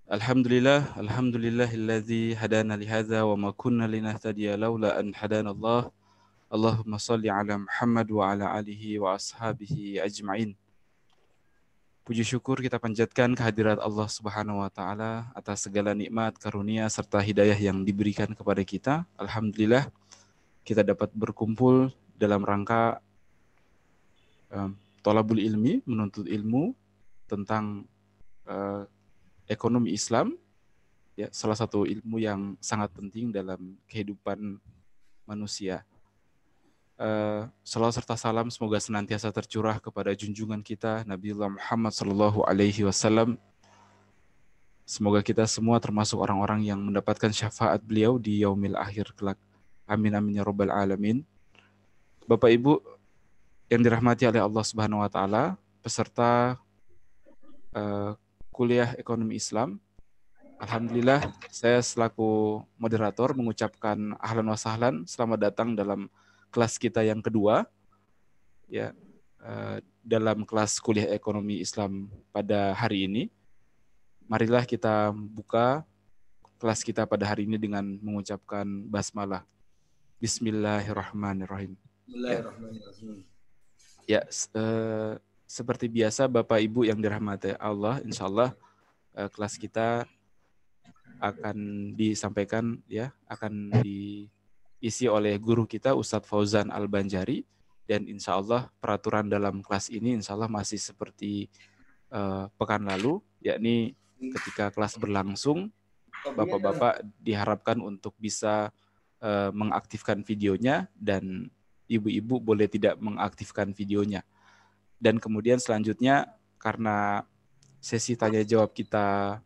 Alhamdulillahilladzi hadana lihadza wa ma kunna linahtadiya laula an hadanallah. Allahumma shalli ala Muhammad wa ala alihi wa ashabihi ajma'in. Puji syukur kita panjatkan kehadirat Allah Subhanahu wa taala atas segala nikmat, karunia serta hidayah yang diberikan kepada kita. Alhamdulillah kita dapat berkumpul dalam rangka thalabul ilmi, menuntut ilmu tentang ekonomi Islam. Ya, salah satu ilmu yang sangat penting dalam kehidupan manusia. Salawat serta salam semoga senantiasa tercurah kepada junjungan kita Nabiullah Muhammad sallallahu alaihi wasallam. Semoga kita semua termasuk orang-orang yang mendapatkan syafaat beliau di yaumil akhir kelak. Amin amin ya rabbal alamin. Bapak Ibu yang dirahmati oleh Allah Subhanahu wa taala, peserta kuliah ekonomi Islam. Alhamdulillah, saya selaku moderator mengucapkan ahlan wa sahlan, selamat datang dalam kelas kita yang kedua, ya, dalam kelas kuliah ekonomi Islam pada hari ini. Marilah kita buka kelas kita pada hari ini dengan mengucapkan basmalah. Bismillahirrahmanirrahim. Bismillahirrahmanirrahim. Ya, seperti biasa Bapak Ibu yang dirahmati Allah, insya Allah kelas kita akan disampaikan, ya, akan diisi oleh guru kita Ustadz Fauzan Al-Banjari, dan insya Allah peraturan dalam kelas ini insya Allah masih seperti pekan lalu, yakni ketika kelas berlangsung Bapak-bapak diharapkan untuk bisa mengaktifkan videonya dan ibu-ibu boleh tidak mengaktifkan videonya. Dan kemudian selanjutnya karena sesi tanya jawab kita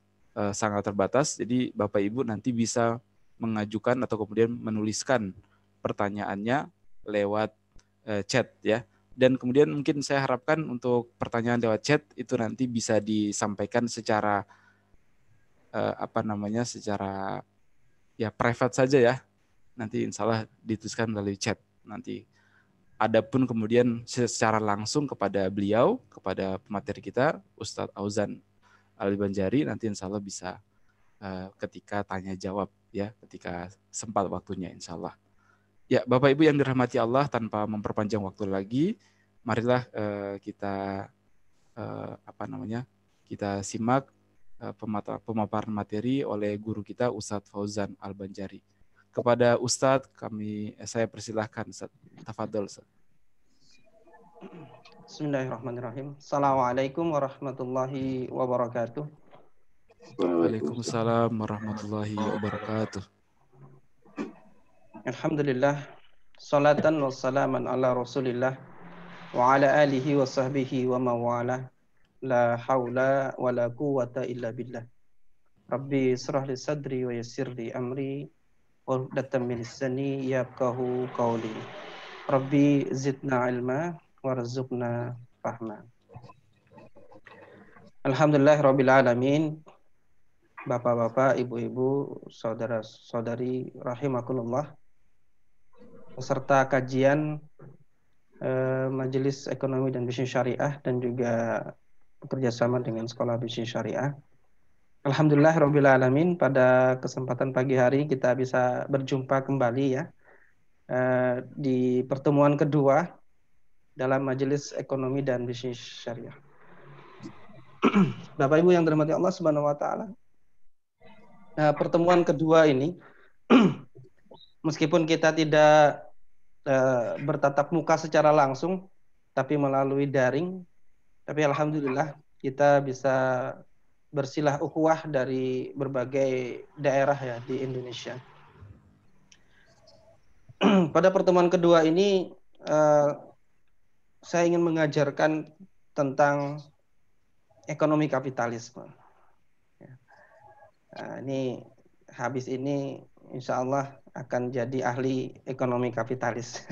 sangat terbatas, jadi Bapak Ibu nanti bisa mengajukan atau kemudian menuliskan pertanyaannya lewat chat, ya. Dan kemudian mungkin saya harapkan untuk pertanyaan lewat chat itu nanti bisa disampaikan secara secara ya private saja, ya. Nanti insya Allah dituliskan melalui chat nanti. Adapun kemudian secara langsung kepada beliau, kepada pemateri kita Ustadz Fauzan Al-Banjari, nanti insya Allah bisa ketika tanya jawab, ya, ketika sempat waktunya insya Allah. Ya, Bapak Ibu yang dirahmati Allah, tanpa memperpanjang waktu lagi, marilah kita kita simak pemaparan materi oleh guru kita Ustadz Fauzan Al-Banjari. Kepada Ustadz saya persilahkan, Ustadz. Tafadhol, Ustadz. Bismillahirrahmanirrahim. Assalamualaikum warahmatullahi wabarakatuh. Waalaikumsalam warahmatullahi wabarakatuh. Alhamdulillah, salatan wa salaman ala rasulillah wa ala alihi wa sahbihi wa mawala. La hawla wa la quwata illa billah. Rabbi israh li sadri wa yassir li amri wa uqdatam min lisani yafqahu qawli. Rabbi zidna ilma warzuqna fahma. Alhamdulillah rabbil alamin. Bapak-bapak, ibu-ibu, saudara-saudari rahimakumullah, peserta kajian Majelis Ekonomi dan Bisnis Syariah dan juga bekerjasama dengan Sekolah Bisnis Syariah. Alhamdulillah rabbil alamin, pada kesempatan pagi hari kita bisa berjumpa kembali, ya, di pertemuan kedua dalam Majelis Ekonomi dan Bisnis Syariah. Bapak Ibu yang dirahmati Allah Subhanahu wa taala, pertemuan kedua ini meskipun kita tidak bertatap muka secara langsung tapi melalui daring, tapi alhamdulillah kita bisa bersilah ukhuwah dari berbagai daerah, ya, di Indonesia. Pada pertemuan kedua ini saya ingin mengajarkan tentang ekonomi kapitalisme. Ini habis ini insya Allah akan jadi ahli ekonomi kapitalis.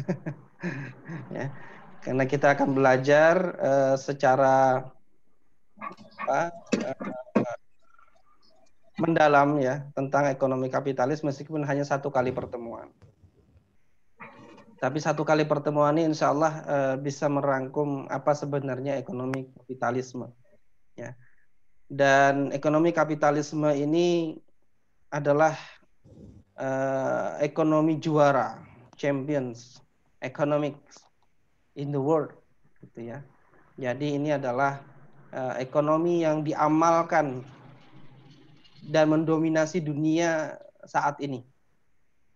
Ya, karena kita akan belajar secara mendalam, ya, tentang ekonomi kapitalis meskipun hanya satu kali pertemuan. Tapi satu kali pertemuan ini insya Allah bisa merangkum apa sebenarnya ekonomi kapitalisme. Ya. Dan ekonomi kapitalisme ini adalah ekonomi juara, champions, economics in the world, gitu ya. Jadi ini adalah ekonomi yang diamalkan dan mendominasi dunia saat ini.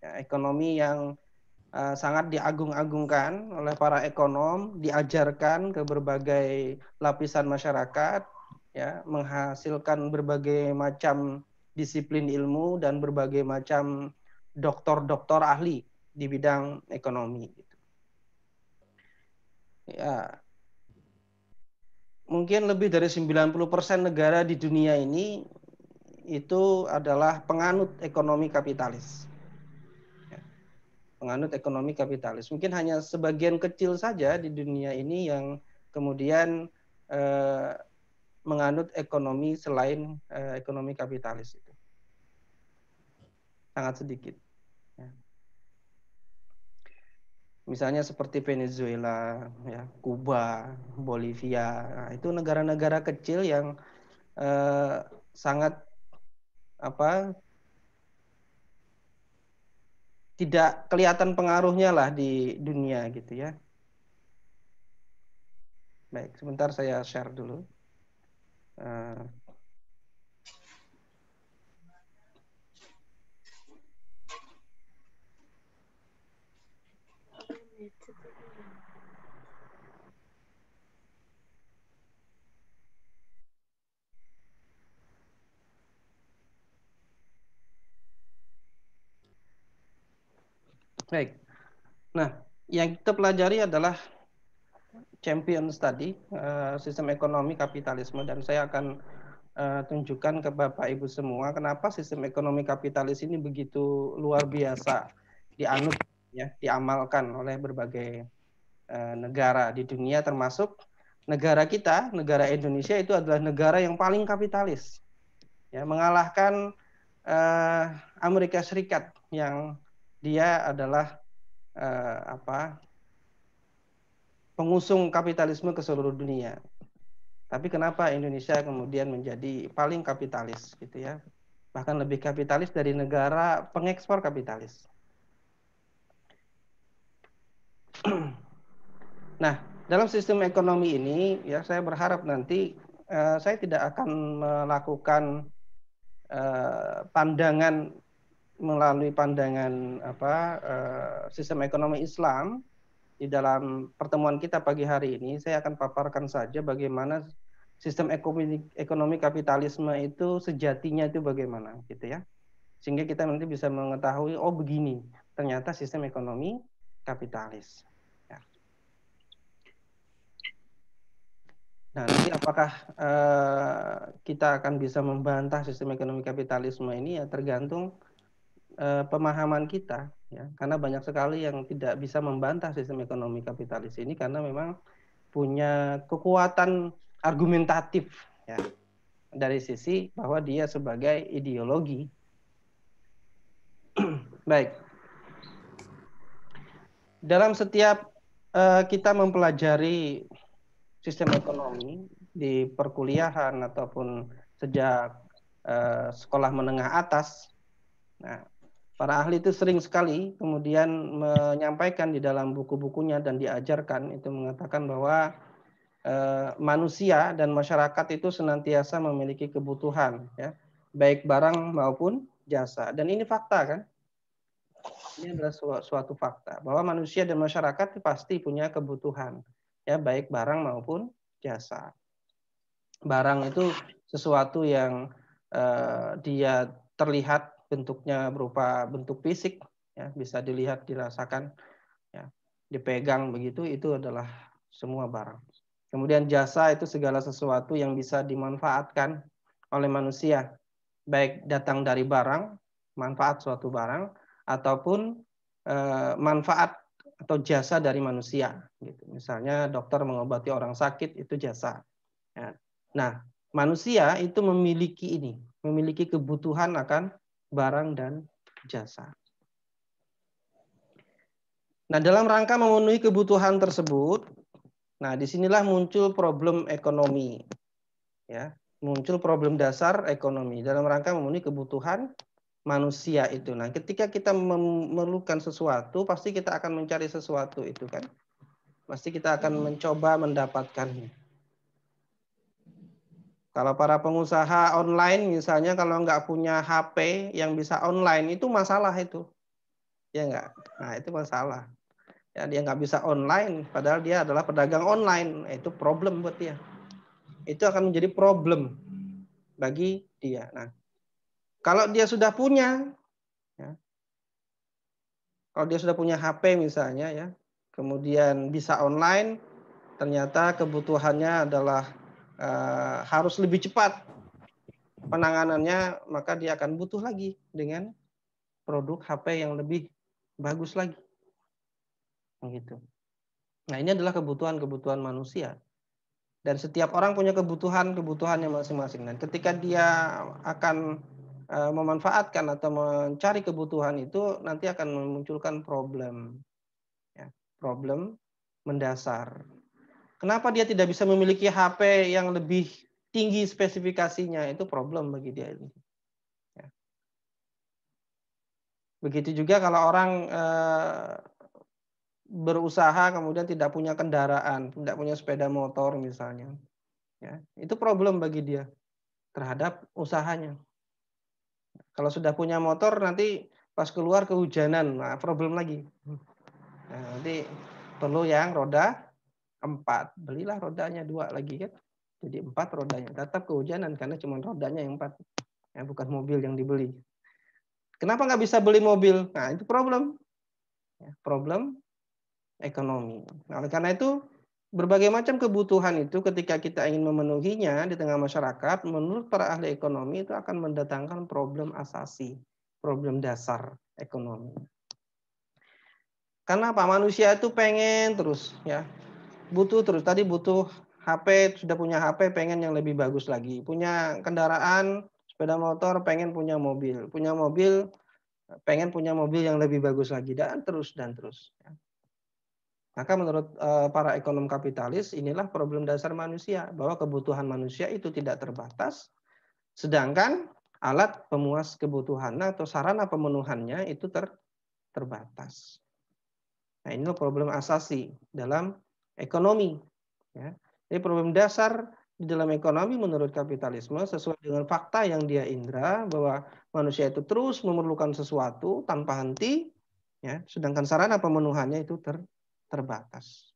Ya, ekonomi yang sangat diagung-agungkan oleh para ekonom, diajarkan ke berbagai lapisan masyarakat, ya, menghasilkan berbagai macam disiplin ilmu dan berbagai macam doktor-doktor ahli di bidang ekonomi. Ya, mungkin lebih dari 90% negara di dunia ini itu adalah penganut ekonomi kapitalis. Penganut ekonomi kapitalis. Mungkin hanya sebagian kecil saja di dunia ini yang kemudian menganut ekonomi selain ekonomi kapitalis itu. Sangat sedikit. Ya. Misalnya seperti Venezuela, ya, Kuba, Bolivia. Nah, itu negara-negara kecil yang sangat tidak kelihatan pengaruhnya lah di dunia gitu ya. Baik, sebentar saya share dulu. Baik. Nah, yang kita pelajari adalah champions tadi, sistem ekonomi kapitalisme, dan saya akan tunjukkan ke Bapak Ibu semua kenapa sistem ekonomi kapitalis ini begitu luar biasa dianut, ya, diamalkan oleh berbagai negara di dunia, termasuk negara kita, negara Indonesia itu adalah negara yang paling kapitalis, ya, mengalahkan Amerika Serikat yang dia adalah pengusung kapitalisme ke seluruh dunia. Tapi kenapa Indonesia kemudian menjadi paling kapitalis gitu ya? Bahkan lebih kapitalis dari negara pengekspor kapitalis. Nah, dalam sistem ekonomi ini ya saya berharap nanti saya tidak akan melakukan pandangan melalui pandangan sistem ekonomi Islam. Di dalam pertemuan kita pagi hari ini, saya akan paparkan saja bagaimana sistem ekonomi kapitalisme itu sejatinya itu bagaimana, gitu ya. Sehingga kita nanti bisa mengetahui, oh begini, ternyata sistem ekonomi kapitalis. Ya. Nah, nanti apakah kita akan bisa membantah sistem ekonomi kapitalisme ini ya tergantung pemahaman kita, ya, karena banyak sekali yang tidak bisa membantah sistem ekonomi kapitalis ini karena memang punya kekuatan argumentatif, ya, dari sisi bahwa dia sebagai ideologi. Baik, dalam setiap kita mempelajari sistem ekonomi di perkuliahan ataupun sejak sekolah menengah atas, nah, para ahli itu sering sekali kemudian menyampaikan di dalam buku-bukunya dan diajarkan itu mengatakan bahwa manusia dan masyarakat itu senantiasa memiliki kebutuhan, ya, baik barang maupun jasa. Dan ini fakta kan? Ini adalah suatu fakta bahwa manusia dan masyarakat pasti punya kebutuhan, ya, baik barang maupun jasa. Barang itu sesuatu yang dia terlihat bentuknya berupa bentuk fisik, ya, bisa dilihat, dirasakan, ya, dipegang begitu, itu adalah semua barang. Kemudian jasa itu segala sesuatu yang bisa dimanfaatkan oleh manusia, baik datang dari barang, manfaat suatu barang, ataupun manfaat atau jasa dari manusia. Gitu. Misalnya dokter mengobati orang sakit, itu jasa. Ya. Nah, manusia itu memiliki kebutuhan akan barang dan jasa. Nah, dalam rangka memenuhi kebutuhan tersebut, nah disinilah muncul problem ekonomi, ya, muncul problem dasar ekonomi dalam rangka memenuhi kebutuhan manusia itu. Nah, ketika kita memerlukan sesuatu, pasti kita akan mencari sesuatu itu kan. Pasti kita akan mencoba mendapatkannya. Kalau para pengusaha online misalnya, kalau nggak punya HP yang bisa online, itu masalah itu. Ya nggak? Nah, itu masalah. Ya, dia nggak bisa online, padahal dia adalah pedagang online. Itu problem buat dia. Itu akan menjadi problem bagi dia. Nah, kalau dia sudah punya, ya, kalau dia sudah punya HP misalnya, ya, kemudian bisa online, ternyata kebutuhannya adalah harus lebih cepat penanganannya, maka dia akan butuh lagi dengan produk HP yang lebih bagus lagi. Gitu. Nah, ini adalah kebutuhan-kebutuhan manusia. Dan setiap orang punya kebutuhannya masing-masing. Dan ketika dia akan memanfaatkan atau mencari kebutuhan itu, nanti akan memunculkan problem. Ya, problem mendasar. Kenapa dia tidak bisa memiliki HP yang lebih tinggi spesifikasinya? Itu problem bagi dia. Ya. Begitu juga kalau orang berusaha kemudian tidak punya kendaraan, tidak punya sepeda motor misalnya. Ya, itu problem bagi dia terhadap usahanya. Kalau sudah punya motor nanti pas keluar kehujanan, nah problem lagi. Nah, nanti perlu yang roda 4. Belilah rodanya 2 lagi kan. Jadi 4 rodanya. Tetap kehujanan karena cuma rodanya yang 4. Ya, bukan mobil yang dibeli. Kenapa nggak bisa beli mobil? Nah, itu problem. Ya, problem ekonomi. Nah, oleh karena itu berbagai macam kebutuhan itu ketika kita ingin memenuhinya di tengah masyarakat, menurut para ahli ekonomi itu akan mendatangkan problem asasi, problem dasar ekonomi. Karena apa? Manusia itu pengen terus, ya, butuh terus. Tadi butuh HP, sudah punya HP, pengen yang lebih bagus lagi. Punya kendaraan, sepeda motor, pengen punya mobil. Punya mobil, pengen punya mobil yang lebih bagus lagi, dan terus dan terus. Maka menurut para ekonom kapitalis, inilah problem dasar manusia, bahwa kebutuhan manusia itu tidak terbatas, sedangkan alat pemuas kebutuhan atau sarana pemenuhannya itu terbatas. Nah, inilah problem asasi dalam ekonomi. Ya. Jadi problem dasar di dalam ekonomi menurut kapitalisme sesuai dengan fakta yang dia indra, bahwa manusia itu terus memerlukan sesuatu tanpa henti, ya, sedangkan sarana pemenuhannya itu terbatas.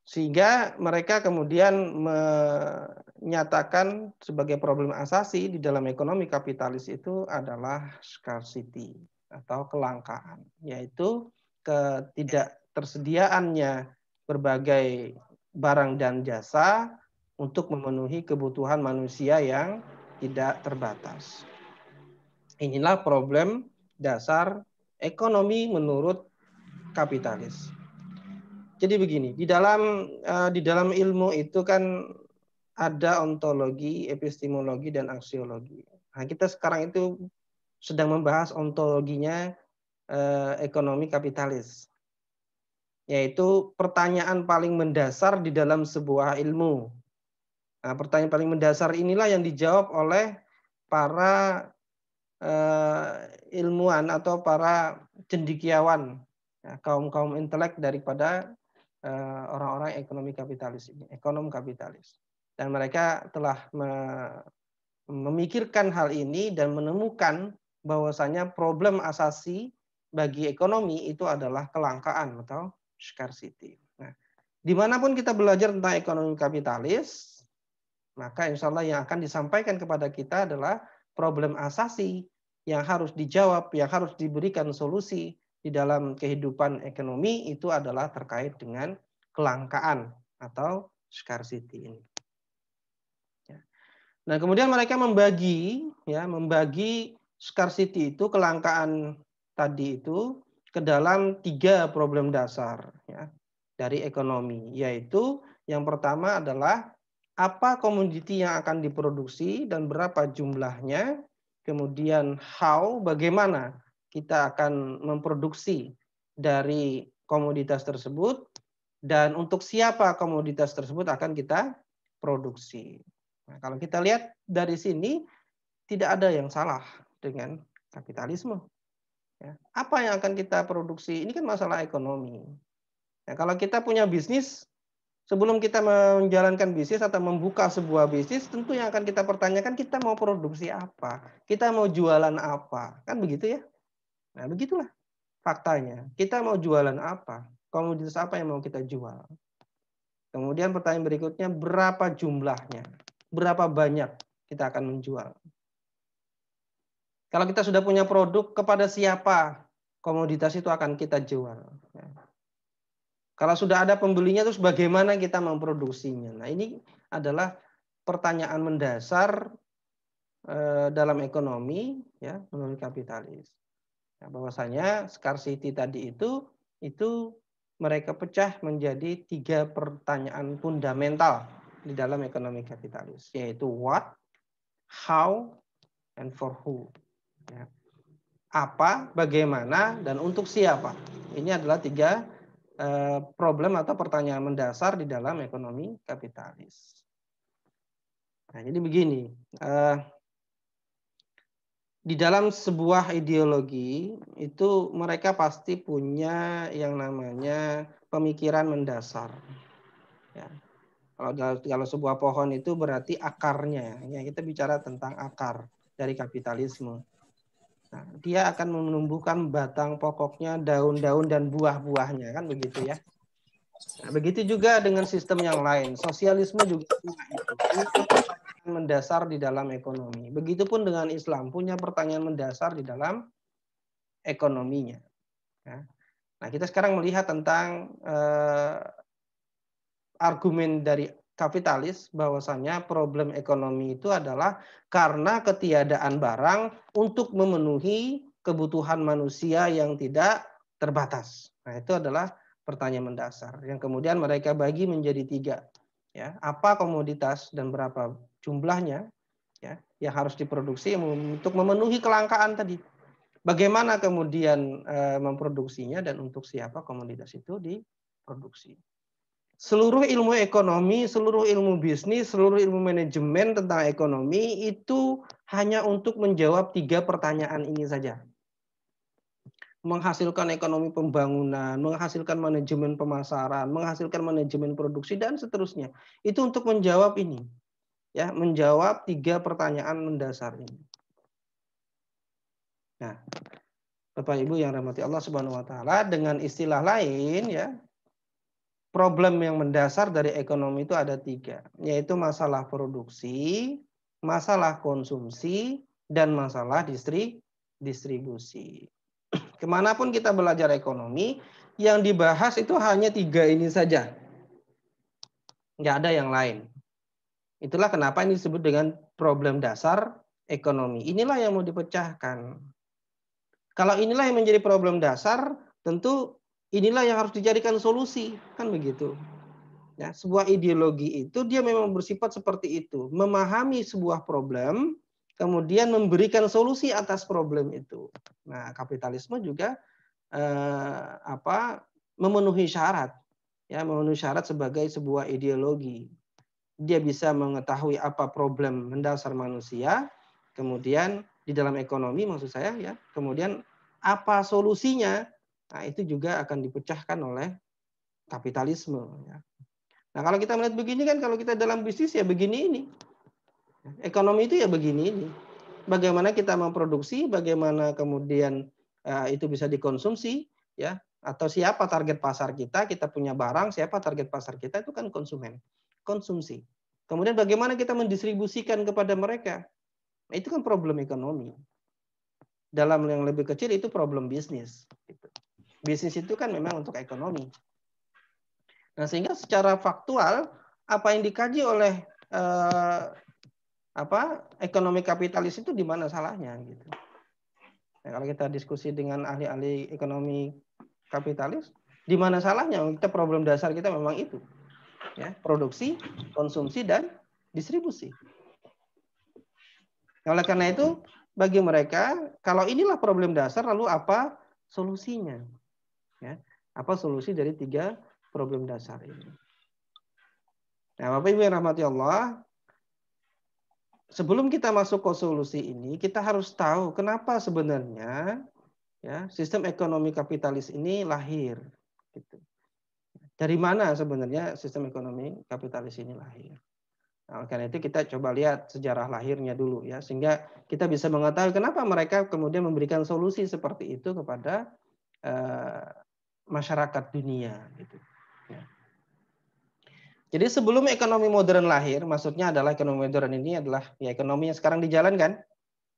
Sehingga mereka kemudian menyatakan sebagai problem asasi di dalam ekonomi kapitalis itu adalah scarcity atau kelangkaan, yaitu ketidaktersediaannya berbagai barang dan jasa untuk memenuhi kebutuhan manusia yang tidak terbatas. Inilah problem dasar ekonomi menurut kapitalis. Jadi begini, di dalam ilmu itu kan ada ontologi, epistemologi, dan aksiologi. Nah, kita sekarang itu sedang membahas ontologinya ekonomi kapitalis, yaitu pertanyaan paling mendasar di dalam sebuah ilmu. Nah, pertanyaan paling mendasar inilah yang dijawab oleh para ilmuwan atau para cendekiawan, ya, kaum intelek daripada orang-orang ekonomi kapitalis ini, ekonom kapitalis. Dan mereka telah memikirkan hal ini dan menemukan bahwasanya problem asasi bagi ekonomi itu adalah kelangkaan atau scarcity. Nah, dimanapun kita belajar tentang ekonomi kapitalis, maka insya Allah yang akan disampaikan kepada kita adalah problem asasi yang harus dijawab, yang harus diberikan solusi di dalam kehidupan ekonomi itu adalah terkait dengan kelangkaan atau scarcity ini. Nah, kemudian mereka membagi scarcity itu, kelangkaan tadi itu, ke dalam 3 problem dasar, ya, dari ekonomi, yaitu yang pertama adalah apa komoditi yang akan diproduksi dan berapa jumlahnya, kemudian bagaimana kita akan memproduksi dari komoditas tersebut, dan untuk siapa komoditas tersebut akan kita produksi. Nah, kalau kita lihat dari sini tidak ada yang salah dengan kapitalisme. Ya. Apa yang akan kita produksi? Ini kan masalah ekonomi. Nah, kalau kita punya bisnis, sebelum kita menjalankan bisnis atau membuka sebuah bisnis, tentu yang akan kita pertanyakan, kita mau produksi apa? Kita mau jualan apa? Kan begitu ya? Nah, begitulah faktanya. Kita mau jualan apa? Komoditas apa yang mau kita jual? Kemudian pertanyaan berikutnya, berapa jumlahnya? Berapa banyak kita akan menjual? Kalau kita sudah punya produk, kepada siapa komoditas itu akan kita jual? Kalau sudah ada pembelinya, terus bagaimana kita memproduksinya? Nah, ini adalah pertanyaan mendasar dalam ekonomi, ya, menurut kapitalis. Nah, bahwasanya scarcity tadi itu mereka pecah menjadi 3 pertanyaan fundamental di dalam ekonomi kapitalis, yaitu what, how, and for who. Ya. Apa, bagaimana, dan untuk siapa. Ini adalah 3 problem atau pertanyaan mendasar di dalam ekonomi kapitalis. Nah, jadi begini, di dalam sebuah ideologi itu mereka pasti punya yang namanya pemikiran mendasar. Ya. Kalau sebuah pohon itu berarti akarnya. Ya, kita bicara tentang akar dari kapitalisme. Nah, dia akan menumbuhkan batang pokoknya, daun-daun dan buah-buahnya, kan begitu ya. Nah, begitu juga dengan sistem yang lain. Sosialisme juga punya itu. Punya pertanyaan mendasar di dalam ekonomi. Begitupun dengan Islam, punya pertanyaan mendasar di dalam ekonominya. Ya. Nah, kita sekarang melihat tentang argumen dari kapitalis bahwasanya problem ekonomi itu adalah karena ketiadaan barang untuk memenuhi kebutuhan manusia yang tidak terbatas. Nah, itu adalah pertanyaan mendasar yang kemudian mereka bagi menjadi 3. Ya, apa komoditas dan berapa jumlahnya, ya, yang harus diproduksi untuk memenuhi kelangkaan tadi. Bagaimana kemudian memproduksinya dan untuk siapa komoditas itu diproduksi. Seluruh ilmu ekonomi, seluruh ilmu bisnis, seluruh ilmu manajemen tentang ekonomi itu hanya untuk menjawab 3 pertanyaan ini saja. Menghasilkan ekonomi pembangunan, menghasilkan manajemen pemasaran, menghasilkan manajemen produksi, dan seterusnya. Itu untuk menjawab ini. Ya, menjawab 3 pertanyaan mendasar ini. Nah, Bapak Ibu yang rahmati Allah Subhanahu wa taala, dengan istilah lain ya, problem yang mendasar dari ekonomi itu ada 3, yaitu masalah produksi, masalah konsumsi, dan masalah distribusi. Kemanapun kita belajar ekonomi, yang dibahas itu hanya 3 ini saja. Nggak ada yang lain. Itulah kenapa ini disebut dengan problem dasar ekonomi. Inilah yang mau dipecahkan. Kalau inilah yang menjadi problem dasar, tentu inilah yang harus dijadikan solusi, kan begitu. Ya, sebuah ideologi itu dia memang bersifat seperti itu, memahami sebuah problem, kemudian memberikan solusi atas problem itu. Nah, kapitalisme juga memenuhi syarat, ya, memenuhi syarat sebagai sebuah ideologi. Dia bisa mengetahui apa problem mendasar manusia, kemudian di dalam ekonomi maksud saya ya, kemudian apa solusinya. Nah, itu juga akan dipecahkan oleh kapitalisme. Ya. Nah, kalau kita melihat begini kan, kalau kita dalam bisnis ya begini ini. Ekonomi itu ya begini ini. Bagaimana kita memproduksi, bagaimana kemudian itu bisa dikonsumsi, ya, atau siapa target pasar kita punya barang, siapa target pasar kita, itu kan konsumen, konsumsi. Kemudian bagaimana kita mendistribusikan kepada mereka. Nah, itu kan problem ekonomi. Dalam yang lebih kecil itu problem bisnis. Bisnis itu kan memang untuk ekonomi. Nah, sehingga secara faktual apa yang dikaji oleh ekonomi kapitalis itu di mana salahnya gitu. Nah, kalau kita diskusi dengan ahli-ahli ekonomi kapitalis, di mana salahnya? Kita problem dasar kita memang itu. Ya, produksi, konsumsi, dan distribusi. Oleh karena itu, bagi mereka, kalau inilah problem dasar, lalu apa solusinya? Ya, apa solusi dari 3 problem dasar ini? Nah, Bapak Ibu yang rahmati Allah, sebelum kita masuk ke solusi ini, kita harus tahu kenapa sebenarnya ya sistem ekonomi kapitalis ini lahir. Gitu. Dari mana sebenarnya sistem ekonomi kapitalis ini lahir? Nah, karena itu kita coba lihat sejarah lahirnya dulu ya, sehingga kita bisa mengetahui kenapa mereka kemudian memberikan solusi seperti itu kepada masyarakat dunia. Gitu. Ya. Jadi sebelum ekonomi modern lahir, maksudnya adalah ekonomi modern ini adalah ya ekonomi yang sekarang dijalankan,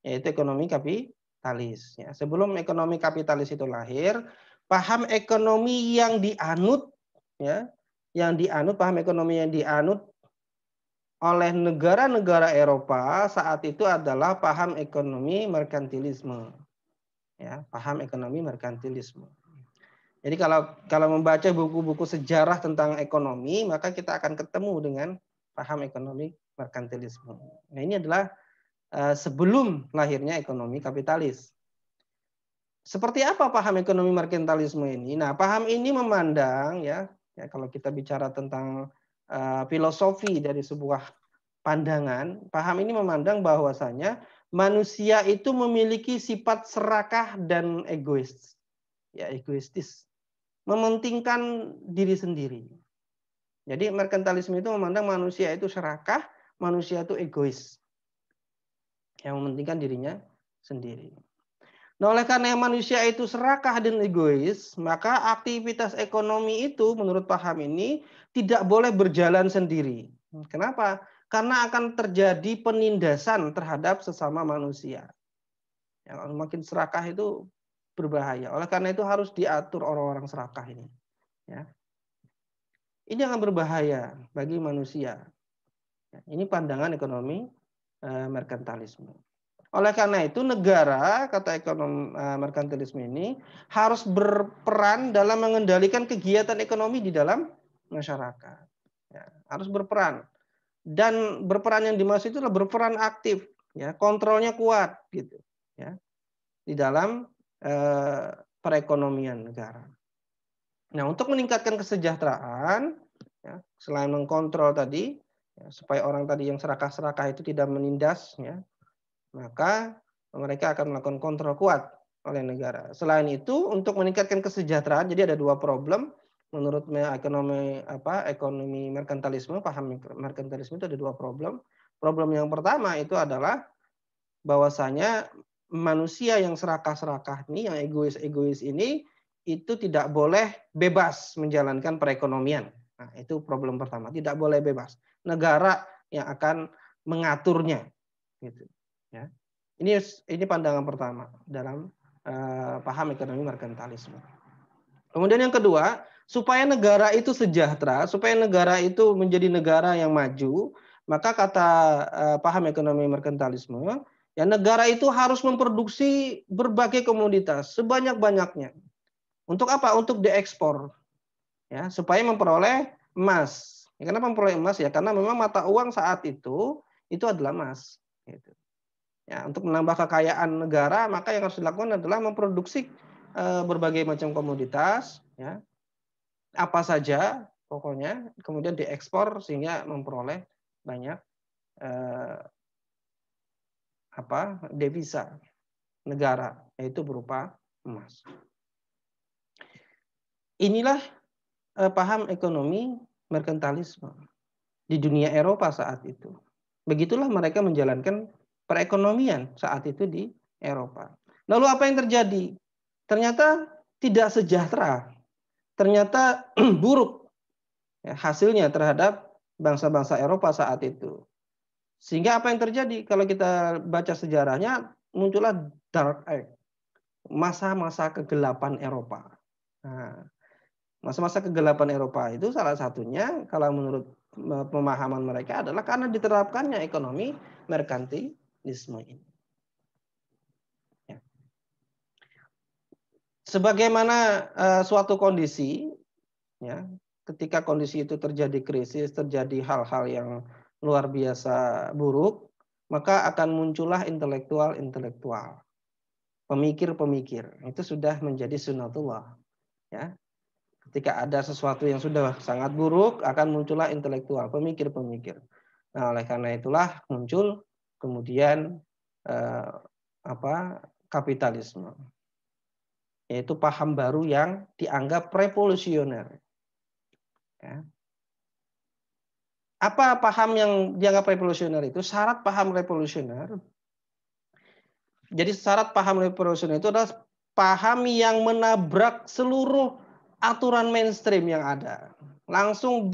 yaitu ekonomi kapitalis. Ya. Sebelum ekonomi kapitalis itu lahir, paham ekonomi yang dianut, ya, paham ekonomi yang dianut oleh negara-negara Eropa saat itu adalah paham ekonomi merkantilisme. Ya, paham ekonomi merkantilisme. Jadi kalau membaca buku-buku sejarah tentang ekonomi, maka kita akan ketemu dengan paham ekonomi merkantilisme. Nah, ini adalah sebelum lahirnya ekonomi kapitalis. Seperti apa paham ekonomi merkantilisme ini? Nah, paham ini memandang ya kalau kita bicara tentang filosofi dari sebuah pandangan, paham ini memandang bahwasanya manusia itu memiliki sifat serakah dan egois. Ya, egoistis. Mementingkan diri sendiri. Jadi merkantilisme itu memandang manusia itu serakah, manusia itu egois. Yang mementingkan dirinya sendiri. Nah, oleh karena manusia itu serakah dan egois, maka aktivitas ekonomi itu menurut paham ini tidak boleh berjalan sendiri. Kenapa? Karena akan terjadi penindasan terhadap sesama manusia. Yang makin serakah itu berbahaya. Oleh karena itu harus diatur orang-orang serakah ini. Ya. Ini akan berbahaya bagi manusia. Ini pandangan ekonomi merkantilisme. Oleh karena itu negara, kata ekonom merkantilisme ini, harus berperan dalam mengendalikan kegiatan ekonomi di dalam masyarakat. Ya, harus berperan. Dan berperan yang dimaksud itu adalah berperan aktif, ya, kontrolnya kuat, gitu, ya, di dalam perekonomian negara. Nah, untuk meningkatkan kesejahteraan, ya, selain mengkontrol tadi, ya, supaya orang tadi yang serakah-serakah itu tidak menindas, ya, maka mereka akan melakukan kontrol kuat oleh negara. Selain itu, untuk meningkatkan kesejahteraan, jadi ada dua problem menurut ekonomi merkantilisme, paham merkantilisme itu ada dua problem. Problem yang pertama itu adalah bahwasanya manusia yang serakah-serakah ini, yang egois-egois ini, itu tidak boleh bebas menjalankan perekonomian. Nah, itu problem pertama, tidak boleh bebas. Negara yang akan mengaturnya, gitu. Ya. Ini pandangan pertama dalam paham ekonomi merkantilisme. Kemudian yang kedua, supaya negara itu sejahtera, supaya negara itu menjadi negara yang maju, maka kata paham ekonomi merkantilisme, ya negara itu harus memproduksi berbagai komoditas sebanyak-banyaknya. Untuk apa? Untuk diekspor, ya, supaya memperoleh emas. Ya, kenapa memperoleh emas? Ya karena memang mata uang saat itu adalah emas. Gitu. Ya, untuk menambah kekayaan negara, maka yang harus dilakukan adalah memproduksi berbagai macam komoditas, ya, apa saja pokoknya, kemudian diekspor sehingga memperoleh banyak devisa negara, yaitu berupa emas. Inilah paham ekonomi merkantilisme di dunia Eropa saat itu. Begitulah mereka menjalankan perekonomian saat itu di Eropa. Lalu apa yang terjadi? Ternyata tidak sejahtera. Ternyata buruk ya, hasilnya terhadap bangsa-bangsa Eropa saat itu. Sehingga apa yang terjadi? Kalau kita baca sejarahnya, muncullah Dark Age, masa-masa kegelapan Eropa. Nah, masa-masa kegelapan Eropa itu salah satunya kalau menurut pemahaman mereka adalah karena diterapkannya ekonomi merkantilisme ini. Ya. Sebagaimana suatu kondisi, ya, ketika kondisi itu terjadi krisis, terjadi hal-hal yang luar biasa buruk, maka akan muncullah intelektual-intelektual, pemikir-pemikir. Itu sudah menjadi sunnatullah. Ya. Ketika ada sesuatu yang sudah sangat buruk, akan muncullah intelektual, pemikir-pemikir. Nah, oleh karena itulah muncul kemudian kapitalisme, yaitu paham baru yang dianggap revolusioner. Ya. Apa paham yang dianggap revolusioner itu? Syarat paham revolusioner. Jadi syarat paham revolusioner itu adalah paham yang menabrak seluruh aturan mainstream yang ada. Langsung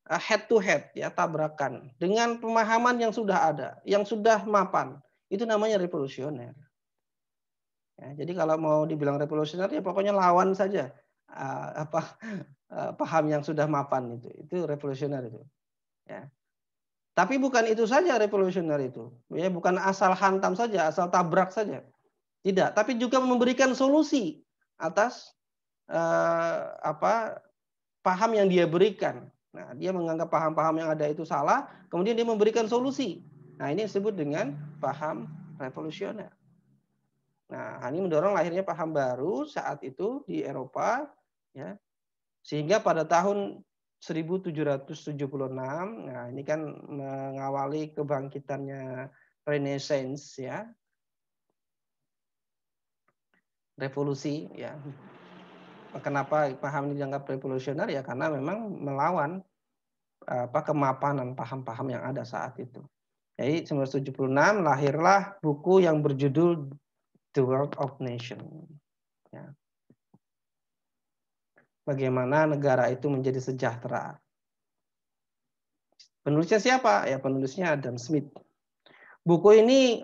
head to head, ya, tabrakan dengan pemahaman yang sudah ada, yang sudah mapan. Itu namanya revolusioner. Ya, jadi kalau mau dibilang revolusioner ya pokoknya lawan saja paham yang sudah mapan itu revolusioner itu. Ya. Tapi bukan itu saja revolusioner itu, ya, bukan asal hantam saja, asal tabrak saja, tidak. Tapi juga memberikan solusi atas paham yang dia berikan. Nah, dia menganggap paham-paham yang ada itu salah, kemudian dia memberikan solusi. Nah, ini disebut dengan paham revolusioner. Nah, ini mendorong lahirnya paham baru saat itu di Eropa, ya. Sehingga pada tahun 1776, nah ini kan mengawali kebangkitannya Renaissance, ya. Revolusi, ya. Kenapa paham ini dianggap revolusioner? Ya karena memang melawan kemapanan paham-paham yang ada saat itu. Jadi 1976 lahirlah buku yang berjudul The World of Nations. Ya. Bagaimana negara itu menjadi sejahtera. Penulisnya siapa? Ya penulisnya Adam Smith. Buku ini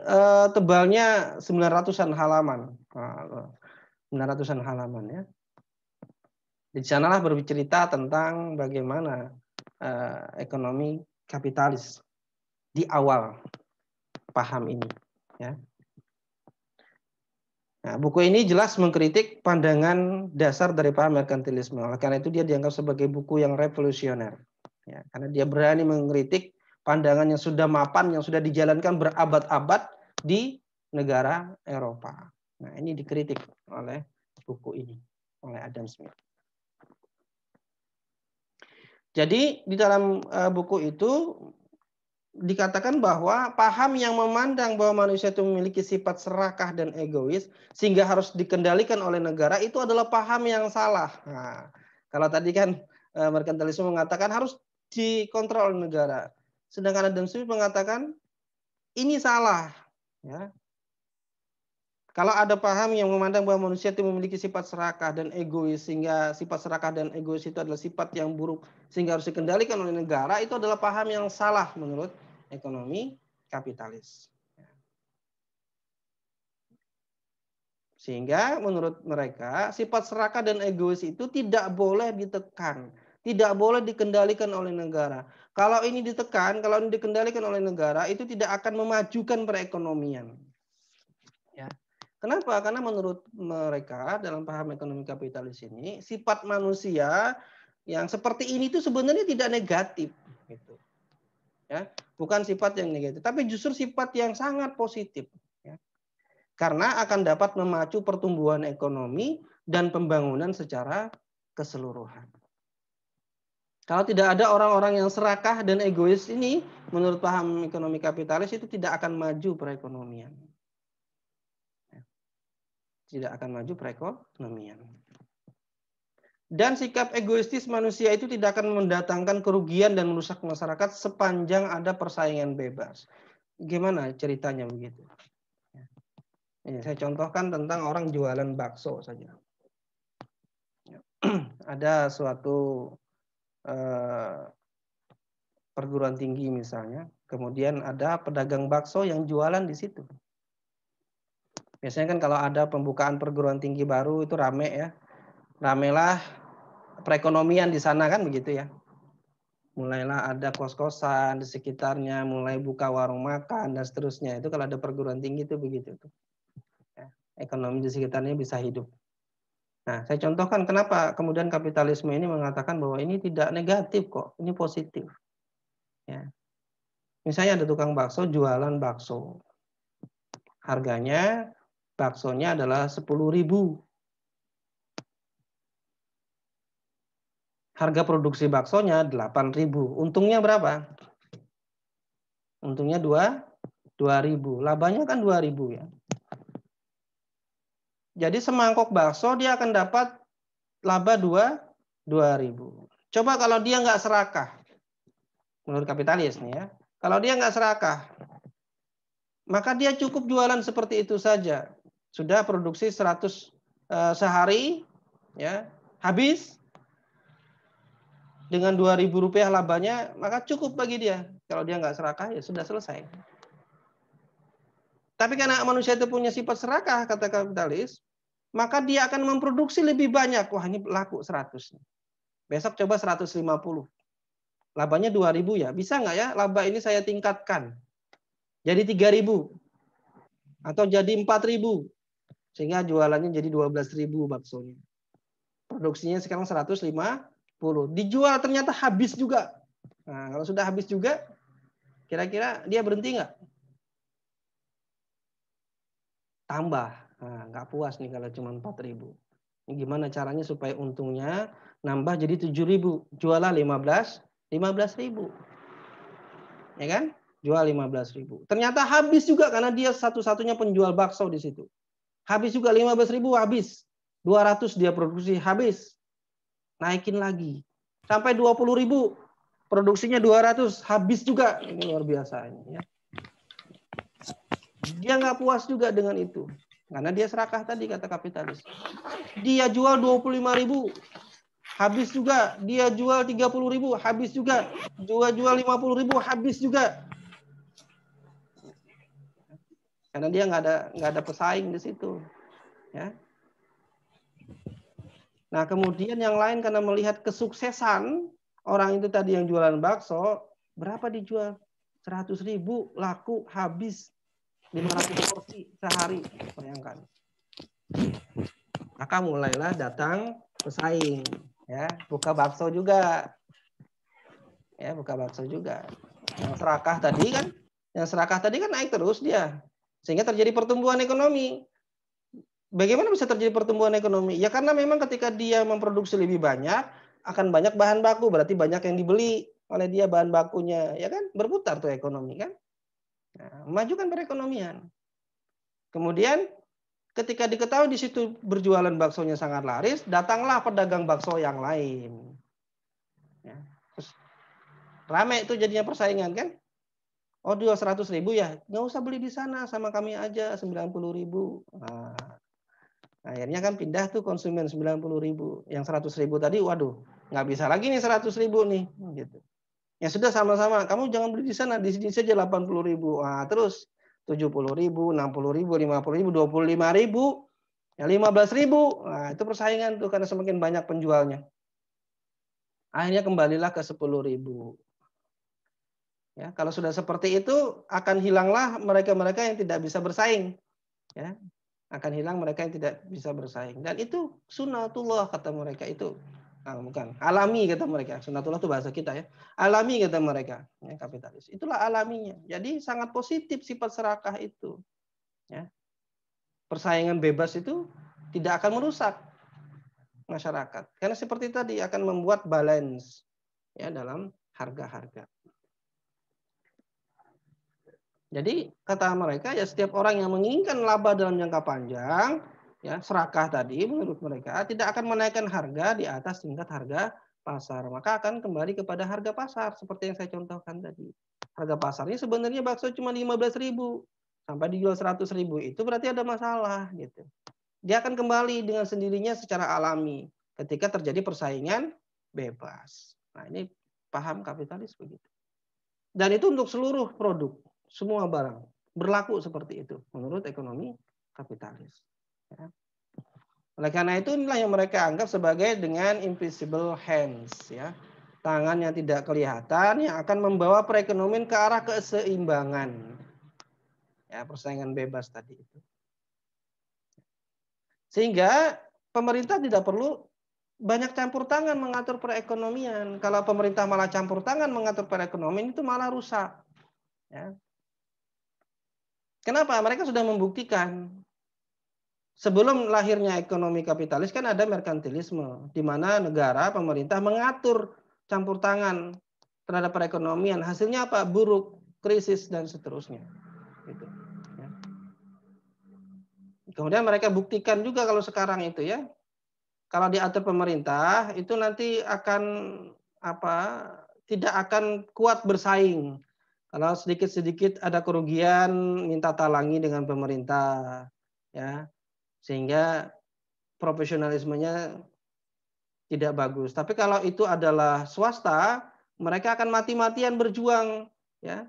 tebalnya 900-an halaman. 900-an halaman, ya. Di sanalah bercerita tentang bagaimana ekonomi kapitalis di awal paham ini, ya. Nah, buku ini jelas mengkritik pandangan dasar dari paham merkantilisme. Oleh karena itu dia dianggap sebagai buku yang revolusioner, ya, karena dia berani mengkritik pandangan yang sudah mapan, yang sudah dijalankan berabad-abad di negara Eropa. Nah, ini dikritik oleh buku ini, oleh Adam Smith. Jadi di dalam buku itu dikatakan bahwa paham yang memandang bahwa manusia itu memiliki sifat serakah dan egois sehingga harus dikendalikan oleh negara itu adalah paham yang salah. Nah, kalau tadi kan merkantilisme mengatakan harus dikontrol oleh negara, sedangkan Adam Smith mengatakan ini salah. Ya. Kalau ada paham yang memandang bahwa manusia itu memiliki sifat serakah dan egois sehingga sifat serakah dan egois itu adalah sifat yang buruk sehingga harus dikendalikan oleh negara, itu adalah paham yang salah menurut ekonomi kapitalis. Sehingga menurut mereka sifat serakah dan egois itu tidak boleh ditekan, tidak boleh dikendalikan oleh negara. Kalau ini ditekan, kalau ini dikendalikan oleh negara, itu tidak akan memajukan perekonomian. Ya. Kenapa? Karena menurut mereka dalam paham ekonomi kapitalis ini sifat manusia yang seperti ini itu sebenarnya tidak negatif, gitu. Ya, bukan sifat yang negatif, tapi justru sifat yang sangat positif. Ya. Karena akan dapat memacu pertumbuhan ekonomi dan pembangunan secara keseluruhan. Kalau tidak ada orang-orang yang serakah dan egois ini, menurut paham ekonomi kapitalis itu tidak akan maju perekonomian. Tidak akan maju perekonomian. Dan sikap egoistis manusia itu tidak akan mendatangkan kerugian dan merusak masyarakat sepanjang ada persaingan bebas. Gimana ceritanya begitu? Ini saya contohkan tentang orang jualan bakso saja. Ada suatu perguruan tinggi misalnya, kemudian ada pedagang bakso yang jualan di situ. Biasanya kan kalau ada pembukaan perguruan tinggi baru itu rame, ya. Ramelah perekonomian di sana kan begitu, ya. Mulailah ada kos-kosan di sekitarnya, mulai buka warung makan dan seterusnya. Itu kalau ada perguruan tinggi itu begitu tuh. Ya, ekonomi di sekitarnya bisa hidup. Nah, saya contohkan kenapa kemudian kapitalisme ini mengatakan bahwa ini tidak negatif kok, ini positif. Ya. Misalnya ada tukang bakso jualan bakso. Harganya baksonya adalah 10.000. Harga produksi baksonya 8.000. Untungnya berapa? Untungnya 2.000. Labanya kan 2.000 ya. Jadi semangkok bakso dia akan dapat laba 2.000. Coba kalau dia nggak serakah, menurut kapitalis nih ya. Kalau dia nggak serakah, maka dia cukup jualan seperti itu saja. Sudah produksi 100 sehari, ya habis dengan 2.000 rupiah labanya, maka cukup bagi dia. Kalau dia nggak serakah, ya sudah selesai. Tapi karena manusia itu punya sifat serakah, kata kapitalis, maka dia akan memproduksi lebih banyak. Wah, ini laku 100. Besok coba 150. Labanya 2.000 ya. Bisa nggak ya laba ini saya tingkatkan jadi 3.000 atau jadi 4.000 sehingga jualannya jadi 12.000 baksonya. Produksinya sekarang 150. Dijual ternyata habis juga. Nah, kalau sudah habis juga, kira-kira dia berhenti nggak? Tambah. Nah, nggak puas nih kalau cuma 4.000. Ini gimana caranya supaya untungnya nambah jadi 7.000? Jualah 15.000. Ya kan? Jual 15.000. Ternyata habis juga karena dia satu-satunya penjual bakso di situ. Habis juga 15.000 habis. 200 dia produksi habis. Naikin lagi. Sampai 20.000. Produksinya 200 habis juga. Ini luar biasa ini ya. Dia nggak puas juga dengan itu. Karena dia serakah tadi kata kapitalis. Dia jual 25.000. Habis juga. Dia jual 30.000. Habis juga. Jual 50.000. Habis juga. Karena dia nggak ada pesaing di situ. Ya. Nah kemudian yang lain karena melihat kesuksesan orang itu tadi yang jualan bakso, berapa dijual? 100.000 laku habis 500 porsi sehari. Bayangkan. Maka mulailah datang pesaing, ya buka bakso juga, ya buka bakso juga. Yang serakah tadi kan naik terus dia, sehingga terjadi pertumbuhan ekonomi. Bagaimana bisa terjadi pertumbuhan ekonomi? Ya karena memang ketika dia memproduksi lebih banyak, akan banyak bahan baku, berarti banyak yang dibeli oleh dia bahan bakunya, ya kan? Berputar tuh ekonomi kan? Nah, memajukan perekonomian. Kemudian ketika diketahui di situ berjualan baksonya sangat laris, datanglah pedagang bakso yang lain. Ya. Terus rame itu jadinya persaingan kan? Oh jual 100.000 ya, nggak usah beli di sana, sama kami aja 90.000. Nah, akhirnya kan pindah tuh konsumen 90.000. Yang 100.000 tadi, waduh, nggak bisa lagi nih 100.000 nih, gitu. Ya sudah sama-sama, kamu jangan beli di sana, di sini saja 80.000. Nah, terus 70.000, 60.000, 50.000, 25.000, ya 15.000. Nah, itu persaingan tuh karena semakin banyak penjualnya. Akhirnya kembalilah ke 10.000. Ya, kalau sudah seperti itu akan hilanglah mereka-mereka yang tidak bisa bersaing. Ya, akan hilang mereka yang tidak bisa bersaing. Dan itu sunatullah kata mereka itu. Nah, bukan alami kata mereka. Sunatullah itu bahasa kita ya. Alami kata mereka. Ya, kapitalis. Itulah alaminya. Jadi sangat positif sifat serakah itu. Ya. Persaingan bebas itu tidak akan merusak masyarakat. Karena seperti tadi akan membuat balance ya dalam harga-harga. Jadi kata mereka ya setiap orang yang menginginkan laba dalam jangka panjang, ya serakah tadi menurut mereka tidak akan menaikkan harga di atas tingkat harga pasar, maka akan kembali kepada harga pasar seperti yang saya contohkan tadi. Harga pasarnya sebenarnya bakso cuma 15.000 sampai dijual 100.000, itu berarti ada masalah gitu. Dia akan kembali dengan sendirinya secara alami ketika terjadi persaingan bebas. Nah ini paham kapitalis begitu. Dan itu untuk seluruh produk. Semua barang berlaku seperti itu menurut ekonomi kapitalis. Ya. Oleh karena itu inilah yang mereka anggap sebagai dengan invisible hands, ya, tangan yang tidak kelihatan yang akan membawa perekonomian ke arah keseimbangan. Ya, persaingan bebas tadi itu. Sehingga pemerintah tidak perlu banyak campur tangan mengatur perekonomian. Kalau pemerintah malah campur tangan mengatur perekonomian itu malah rusak. Ya. Kenapa? Mereka sudah membuktikan sebelum lahirnya ekonomi kapitalis kan ada merkantilisme, di mana negara, pemerintah mengatur campur tangan terhadap perekonomian. Hasilnya apa? Buruk, krisis, dan seterusnya. Gitu. Ya. Kemudian mereka buktikan juga kalau sekarang itu ya, kalau diatur pemerintah itu nanti akan tidak akan kuat bersaing. Kalau sedikit-sedikit ada kerugian minta talangi dengan pemerintah, ya, sehingga profesionalismenya tidak bagus. Tapi kalau itu adalah swasta, mereka akan mati-matian berjuang, ya,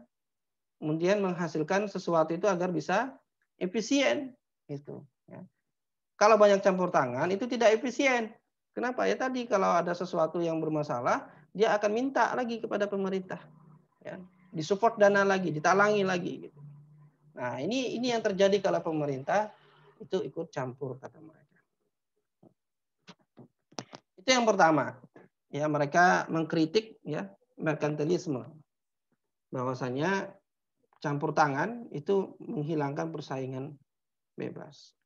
kemudian menghasilkan sesuatu itu agar bisa efisien, gitu. Ya. Kalau banyak campur tangan itu tidak efisien. Kenapa? Ya tadi kalau ada sesuatu yang bermasalah, dia akan minta lagi kepada pemerintah, ya, disupport dana lagi, ditalangi lagi. Gitu. Nah ini yang terjadi kalau pemerintah itu ikut campur kata mereka. Itu yang pertama. Ya mereka mengkritik ya merkantilisme, bahwasanya campur tangan itu menghilangkan persaingan bebas.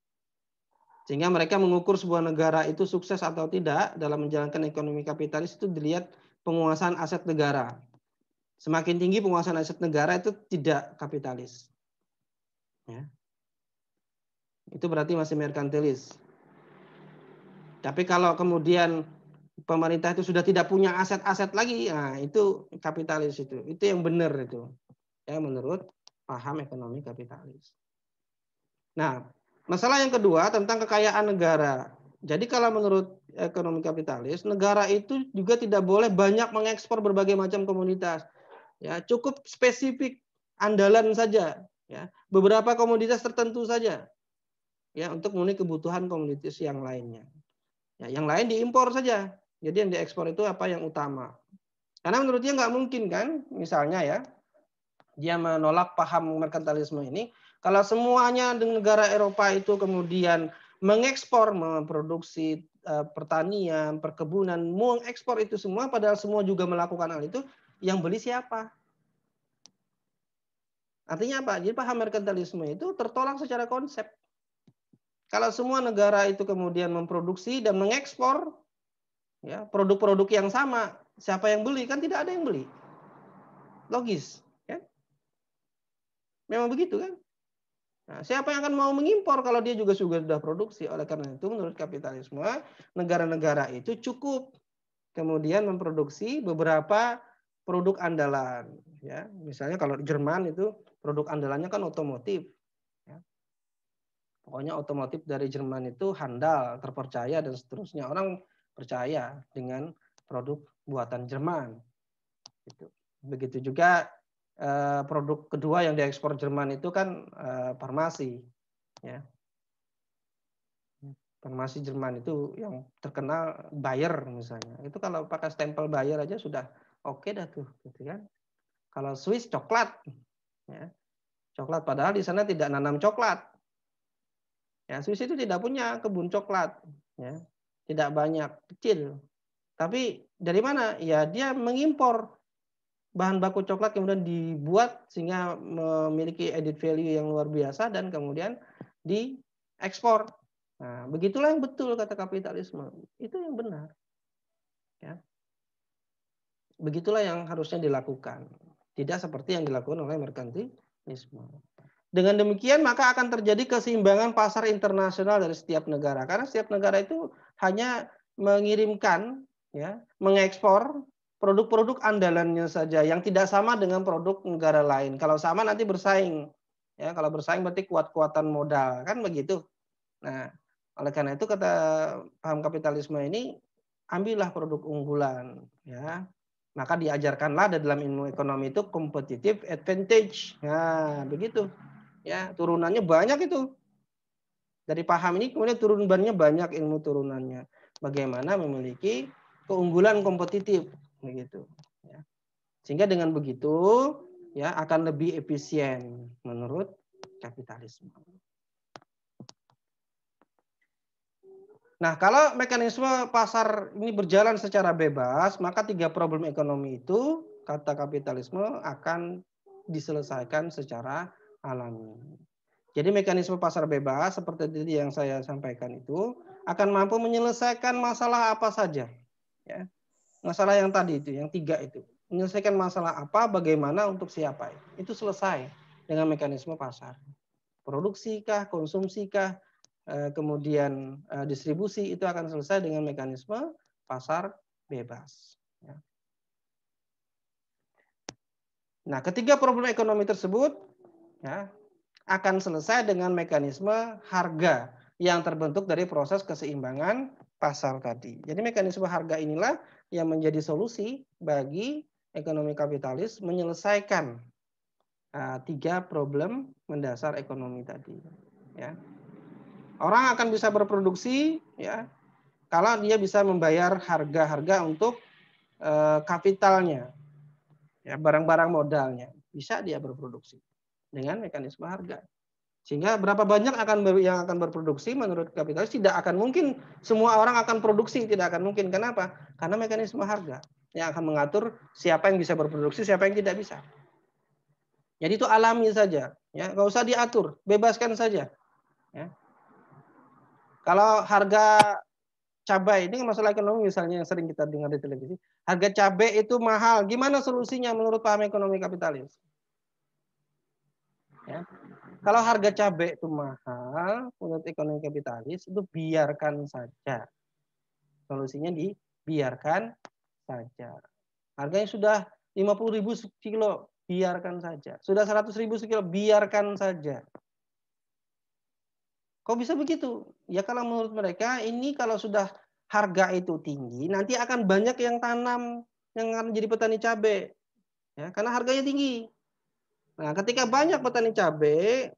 Sehingga mereka mengukur sebuah negara itu sukses atau tidak dalam menjalankan ekonomi kapitalis itu dilihat penguasaan aset negara. Semakin tinggi penguasaan aset negara itu tidak kapitalis. Ya. Itu berarti masih merkantilis. Tapi kalau kemudian pemerintah itu sudah tidak punya aset-aset lagi, nah itu kapitalis itu. Itu yang benar itu. Ya, menurut paham ekonomi kapitalis. Nah, masalah yang kedua tentang kekayaan negara. Jadi kalau menurut ekonomi kapitalis, negara itu juga tidak boleh banyak mengekspor berbagai macam komoditas. Ya, cukup spesifik andalan saja, ya. Beberapa komoditas tertentu saja. Ya, untuk memenuhi kebutuhan komoditas yang lainnya. Ya, yang lain diimpor saja. Jadi yang diekspor itu apa yang utama. Karena menurut dia nggak mungkin kan, misalnya ya, dia menolak paham merkantilisme ini. Kalau semuanya di negara Eropa itu kemudian mengekspor, memproduksi pertanian, perkebunan, mengekspor itu semua, padahal semua juga melakukan hal itu, yang beli siapa? Artinya apa? Jadi paham merkantilisme itu tertolak secara konsep. Kalau semua negara itu kemudian memproduksi dan mengekspor ya produk-produk yang sama, siapa yang beli? Kan tidak ada yang beli. Logis, ya? Memang begitu kan? Nah, siapa yang akan mau mengimpor kalau dia juga sudah produksi? Oleh karena itu, menurut kapitalisme, negara-negara itu cukup kemudian memproduksi beberapa produk andalan. Ya, misalnya kalau Jerman itu produk andalannya kan otomotif. Ya. Pokoknya otomotif dari Jerman itu handal, terpercaya dan seterusnya. Orang percaya dengan produk buatan Jerman. Begitu juga produk kedua yang diekspor Jerman itu kan farmasi, ya. Farmasi Jerman itu yang terkenal Bayer misalnya. Itu kalau pakai stempel Bayer aja sudah oke dah tuh, gitu kan. Kalau Swiss coklat, ya. Coklat padahal di sana tidak nanam coklat. Ya, Swiss itu tidak punya kebun coklat, ya. Tidak banyak, kecil. Tapi dari mana? Ya dia mengimpor bahan baku coklat kemudian dibuat sehingga memiliki added value yang luar biasa dan kemudian diekspor. Nah, begitulah yang betul kata kapitalisme. Itu yang benar. Ya. Begitulah yang harusnya dilakukan. Tidak seperti yang dilakukan oleh merkantilisme. Dengan demikian maka akan terjadi keseimbangan pasar internasional dari setiap negara. Karena setiap negara itu hanya mengirimkan, ya, mengekspor produk-produk andalannya saja yang tidak sama dengan produk negara lain. Kalau sama nanti bersaing. Ya, kalau bersaing berarti kuat-kuatan modal, kan begitu. Nah, oleh karena itu kata paham kapitalisme ini, ambillah produk unggulan, ya. Maka diajarkanlah dalam ilmu ekonomi itu competitive advantage. Nah, begitu. Ya, turunannya banyak itu. Dari paham ini kemudian turunannya banyak ilmu turunannya. Bagaimana memiliki keunggulan kompetitif begitu, ya. Sehingga dengan begitu ya akan lebih efisien menurut kapitalisme. Nah, kalau mekanisme pasar ini berjalan secara bebas, maka 3 problem ekonomi itu kata kapitalisme akan diselesaikan secara alami. Jadi mekanisme pasar bebas seperti tadi yang saya sampaikan itu akan mampu menyelesaikan masalah apa saja. Ya. Masalah yang tadi itu, yang 3 itu. Menyelesaikan masalah apa, bagaimana, untuk siapa. Itu selesai dengan mekanisme pasar. Produksikah, konsumsikah, kemudian distribusi, itu akan selesai dengan mekanisme pasar bebas. Ya. Nah, ketiga problem ekonomi tersebut ya, akan selesai dengan mekanisme harga yang terbentuk dari proses keseimbangan pasar tadi. Jadi mekanisme harga inilah yang menjadi solusi bagi ekonomi kapitalis menyelesaikan 3 problem mendasar ekonomi tadi. Ya. Orang akan bisa berproduksi ya kalau dia bisa membayar harga-harga untuk kapitalnya, ya, barang-barang modalnya, bisa dia berproduksi dengan mekanisme harga. Sehingga berapa banyak yang akan berproduksi menurut kapitalis tidak akan mungkin semua orang akan produksi, tidak akan mungkin. Kenapa? Karena mekanisme harga yang akan mengatur siapa yang bisa berproduksi, siapa yang tidak bisa. Jadi itu alami saja, ya, nggak usah diatur, bebaskan saja. Ya. Kalau harga cabai, ini masalah ekonomi misalnya yang sering kita dengar di televisi, harga cabai itu mahal, gimana solusinya menurut paham ekonomi kapitalis? Ya. Kalau harga cabai itu mahal, menurut ekonomi kapitalis, itu biarkan saja. Solusinya dibiarkan saja. Harganya sudah 50.000 sekilo, biarkan saja. Sudah 100.000 sekilo, biarkan saja. Kok bisa begitu? Ya kalau menurut mereka, ini kalau sudah harga itu tinggi, nanti akan banyak yang tanam, yang akan jadi petani cabai. Ya, karena harganya tinggi. Nah, ketika banyak petani cabai,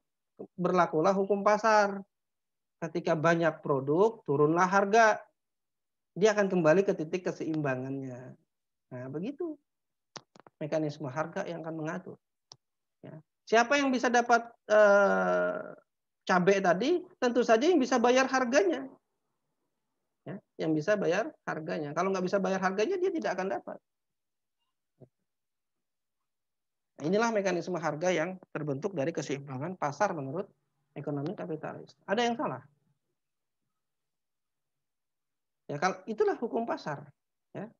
berlakulah hukum pasar. Ketika banyak produk, turunlah harga. Dia akan kembali ke titik keseimbangannya. Nah, begitu mekanisme harga yang akan mengatur. Ya. Siapa yang bisa dapat cabai tadi? Tentu saja yang bisa bayar harganya. Ya, yang bisa bayar harganya. Kalau nggak bisa bayar harganya, dia tidak akan dapat. Nah, inilah mekanisme harga yang terbentuk dari keseimbangan pasar menurut ekonomi kapitalis. Ada yang salah? Ya, kalau itulah hukum pasar. Ya.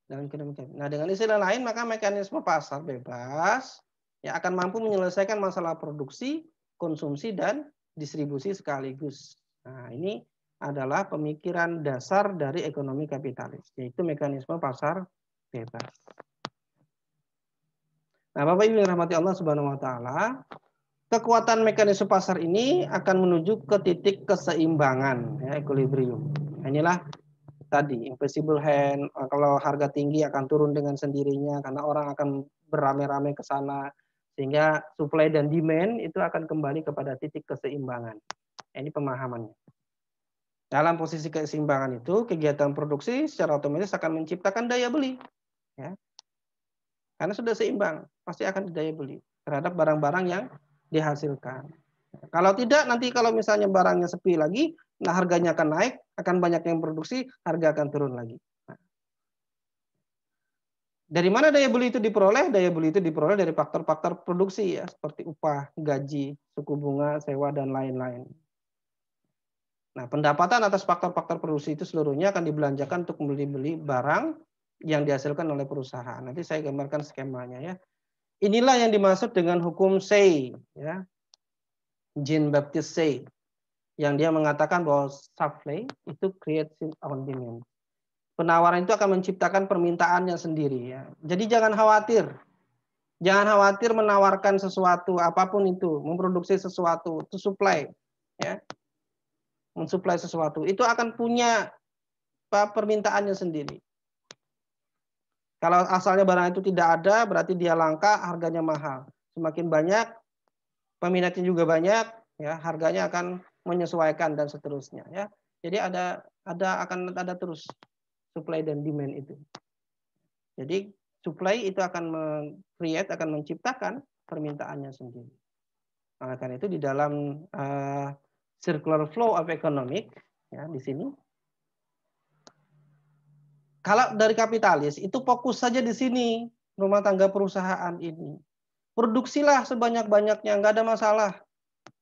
Nah, dengan istilah lain, maka mekanisme pasar bebas ya akan mampu menyelesaikan masalah produksi, konsumsi, dan distribusi sekaligus. Nah, ini adalah pemikiran dasar dari ekonomi kapitalis, yaitu mekanisme pasar bebas. Nah, Bapak Ibu yang dirahmati Allah Subhanahu wa taala, kekuatan mekanisme pasar ini akan menuju ke titik keseimbangan, ya, equilibrium. Nah, inilah tadi invisible hand, kalau harga tinggi akan turun dengan sendirinya karena orang akan beramai-ramai ke sana, sehingga supply dan demand itu akan kembali kepada titik keseimbangan. Ini pemahamannya. Dalam posisi keseimbangan itu, kegiatan produksi secara otomatis akan menciptakan daya beli. Ya. Karena sudah seimbang, pasti akan daya beli terhadap barang-barang yang dihasilkan. Kalau tidak, nanti kalau misalnya barangnya sepi lagi, nah harganya akan naik, akan banyak yang produksi, harga akan turun lagi. Nah, dari mana daya beli itu diperoleh? Daya beli itu diperoleh dari faktor-faktor produksi, ya, seperti upah, gaji, suku bunga, sewa, dan lain-lain. Nah, pendapatan atas faktor-faktor produksi itu seluruhnya akan dibelanjakan untuk membeli barang yang dihasilkan oleh perusahaan. Nanti saya gambarkan skemanya, ya. Inilah yang dimaksud dengan hukum Say, ya. Jean-Baptiste Say, yang dia mengatakan bahwa supply itu creates on demand. Penawaran itu akan menciptakan permintaannya sendiri, ya. Jadi jangan khawatir. Jangan khawatir menawarkan sesuatu apapun itu, memproduksi sesuatu, itu supply, ya. Mensuplai sesuatu itu akan punya permintaannya sendiri. Kalau asalnya barang itu tidak ada, berarti dia langka, harganya mahal. Semakin banyak, peminatnya juga banyak, ya, harganya akan menyesuaikan dan seterusnya, ya. Jadi akan ada terus supply dan demand itu. Jadi supply itu akan akan menciptakan permintaannya sendiri. Nah, karena itu di dalam circular flow of economic, ya, di sini, kalau dari kapitalis itu fokus saja di sini, rumah tangga perusahaan ini. Produksilah sebanyak-banyaknya, nggak ada masalah.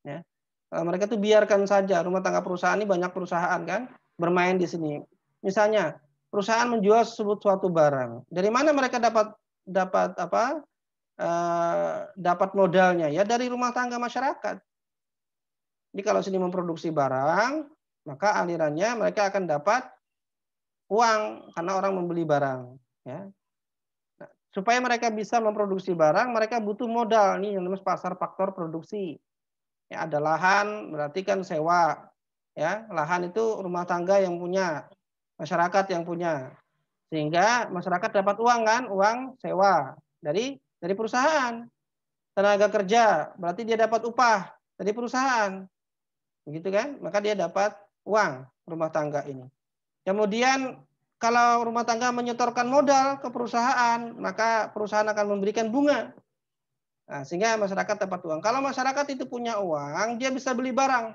Ya. Mereka tuh biarkan saja rumah tangga perusahaan ini, banyak perusahaan kan bermain di sini. Misalnya perusahaan menjual suatu barang. Dari mana mereka dapat apa? Dapat modalnya ya dari rumah tangga masyarakat. Jadi kalau sini memproduksi barang, maka alirannya mereka akan dapat uang karena orang membeli barang. Ya. Nah, supaya mereka bisa memproduksi barang, mereka butuh modal nih yang namanya pasar faktor produksi. Ya, ada lahan, berarti kan sewa. Ya, lahan itu rumah tangga yang punya, masyarakat yang punya. Sehingga masyarakat dapat uang kan, uang sewa dari perusahaan. Tenaga kerja, berarti dia dapat upah dari perusahaan. Begitu kan? Maka dia dapat uang rumah tangga ini. Kemudian kalau rumah tangga menyetorkan modal ke perusahaan, maka perusahaan akan memberikan bunga. Nah, sehingga masyarakat dapat uang. Kalau masyarakat itu punya uang, dia bisa beli barang.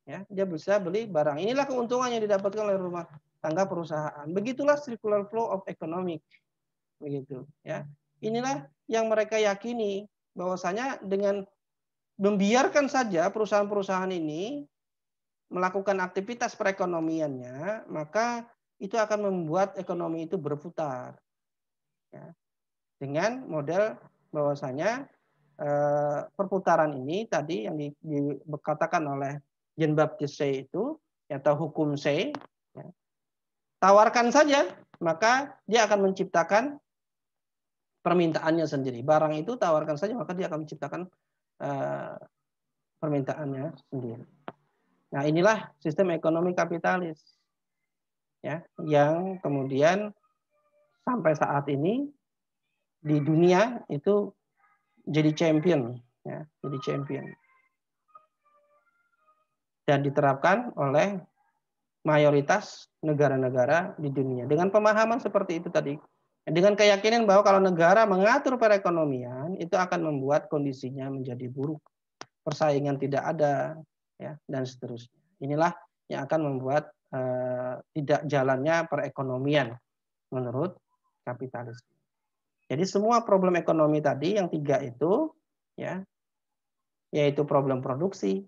Ya, dia bisa beli barang. Inilah keuntungan yang didapatkan oleh rumah tangga perusahaan. Begitulah circular flow of economic. Begitu, ya. Inilah yang mereka yakini bahwasanya dengan membiarkan saja perusahaan-perusahaan ini melakukan aktivitas perekonomiannya, maka itu akan membuat ekonomi itu berputar. Ya. Dengan model bahwasanya perputaran ini tadi yang dikatakan oleh Jean Baptiste Say itu, atau hukum Say, ya, tawarkan saja, maka dia akan menciptakan permintaannya sendiri. Barang itu tawarkan saja, maka dia akan menciptakan permintaannya sendiri. Nah, inilah sistem ekonomi kapitalis, ya, yang kemudian sampai saat ini di dunia itu jadi champion, ya, jadi champion. Dan diterapkan oleh mayoritas negara-negara di dunia. Dengan pemahaman seperti itu tadi. Dengan keyakinan bahwa kalau negara mengatur perekonomian, itu akan membuat kondisinya menjadi buruk. Persaingan tidak ada, ya, dan seterusnya. Inilah yang akan membuat tidak jalannya perekonomian menurut kapitalisme. Jadi semua problem ekonomi tadi yang 3 itu, ya, yaitu problem produksi,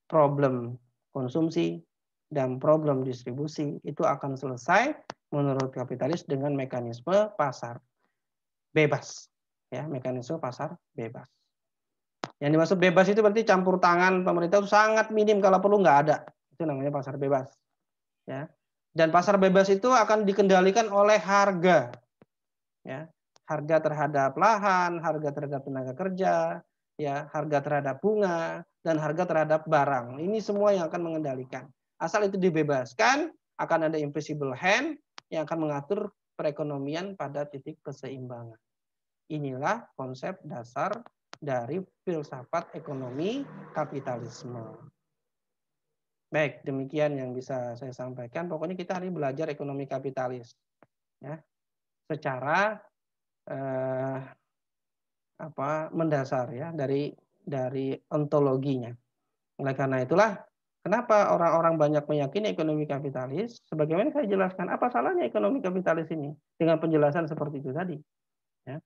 problem konsumsi, dan problem distribusi, itu akan selesai menurut kapitalis dengan mekanisme pasar bebas. Ya, mekanisme pasar bebas. Yang dimaksud bebas itu berarti campur tangan pemerintah itu sangat minim, kalau perlu nggak ada. Itu namanya pasar bebas. Ya. Dan pasar bebas itu akan dikendalikan oleh harga. Ya. Harga terhadap lahan, harga terhadap tenaga kerja, ya, harga terhadap bunga, dan harga terhadap barang. Ini semua yang akan mengendalikan. Asal itu dibebaskan, akan ada invisible hand yang akan mengatur perekonomian pada titik keseimbangan. Inilah konsep dasar dari filsafat ekonomi kapitalisme. Baik, demikian yang bisa saya sampaikan. Pokoknya kita hari ini belajar ekonomi kapitalis, ya, secara mendasar, ya, dari ontologinya. Oleh karena itulah kenapa orang-orang banyak meyakini ekonomi kapitalis, sebagaimana saya jelaskan, apa salahnya ekonomi kapitalis ini dengan penjelasan seperti itu tadi, ya.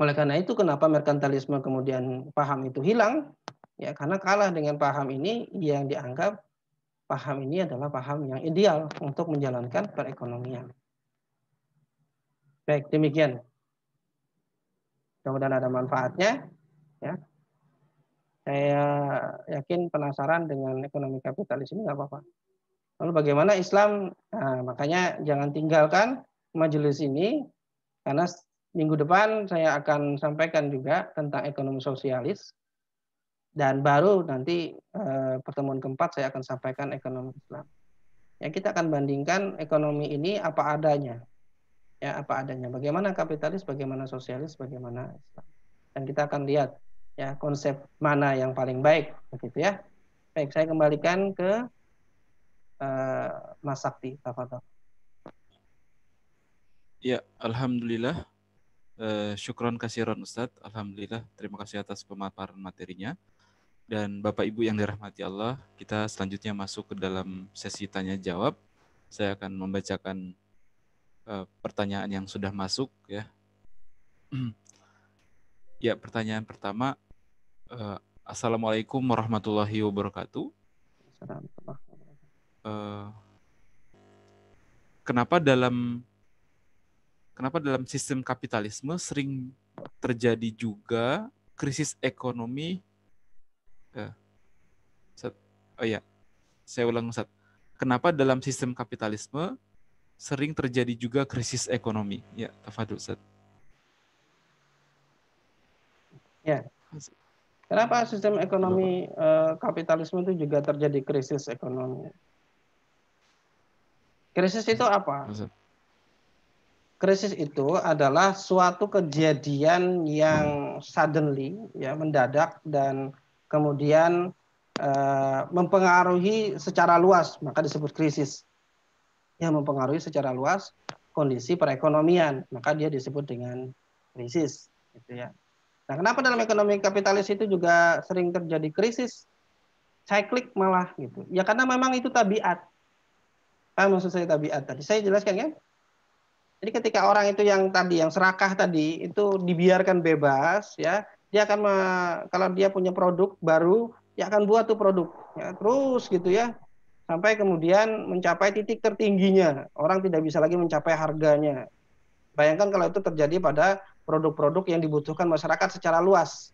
Oleh karena itu kenapa merkantilisme kemudian paham itu hilang, ya, karena kalah dengan paham ini yang dianggap paham ini adalah paham yang ideal untuk menjalankan perekonomian. Baik, demikian. Mudah-mudahan ada manfaatnya, ya. Saya yakin penasaran dengan ekonomi kapitalis ini, nggak apa-apa. Lalu bagaimana Islam? Nah, makanya jangan tinggalkan majelis ini, karena minggu depan saya akan sampaikan juga tentang ekonomi sosialis, dan baru nanti pertemuan keempat saya akan sampaikan ekonomi Islam. Ya, kita akan bandingkan ekonomi ini apa adanya, ya, apa adanya. Bagaimana kapitalis, bagaimana sosialis, bagaimana Islam. Dan kita akan lihat, ya, konsep mana yang paling baik, begitu, ya. Baik, saya kembalikan ke Mas Sakti. Tafadhol. Ya, alhamdulillah. Syukron kasiron Ustadz. Alhamdulillah. Terima kasih atas pemaparan materinya. Dan Bapak Ibu yang dirahmati Allah, kita selanjutnya masuk ke dalam sesi tanya jawab. Saya akan membacakan pertanyaan yang sudah masuk, ya. Ya, pertanyaan pertama, Assalamualaikum warahmatullahi wabarakatuh. Eh, kenapa dalam sistem kapitalisme sering terjadi juga krisis ekonomi? Ustaz. Oh ya, saya ulang Ustaz. Kenapa dalam sistem kapitalisme sering terjadi juga krisis ekonomi? Ya, tafadhol Ustaz. Ya. Kenapa sistem ekonomi kapitalisme itu juga terjadi krisis ekonomi? Krisis itu apa? Ustaz. Krisis itu adalah suatu kejadian yang suddenly, ya, mendadak dan kemudian mempengaruhi secara luas, maka disebut krisis. Yang mempengaruhi secara luas kondisi perekonomian, maka dia disebut dengan krisis, gitu ya. Nah, kenapa dalam ekonomi kapitalis itu juga sering terjadi krisis, cyclic malah gitu? Ya karena memang itu tabiat. Apa maksud saya tabiat tadi? Saya jelaskan kan? Jadi ketika orang itu yang serakah tadi itu dibiarkan bebas, ya, dia akan kalau dia punya produk baru, dia akan buat tuh produk, ya, terus gitu ya, sampai kemudian mencapai titik tertingginya. Orang tidak bisa lagi mencapai harganya. Bayangkan kalau itu terjadi pada produk-produk yang dibutuhkan masyarakat secara luas,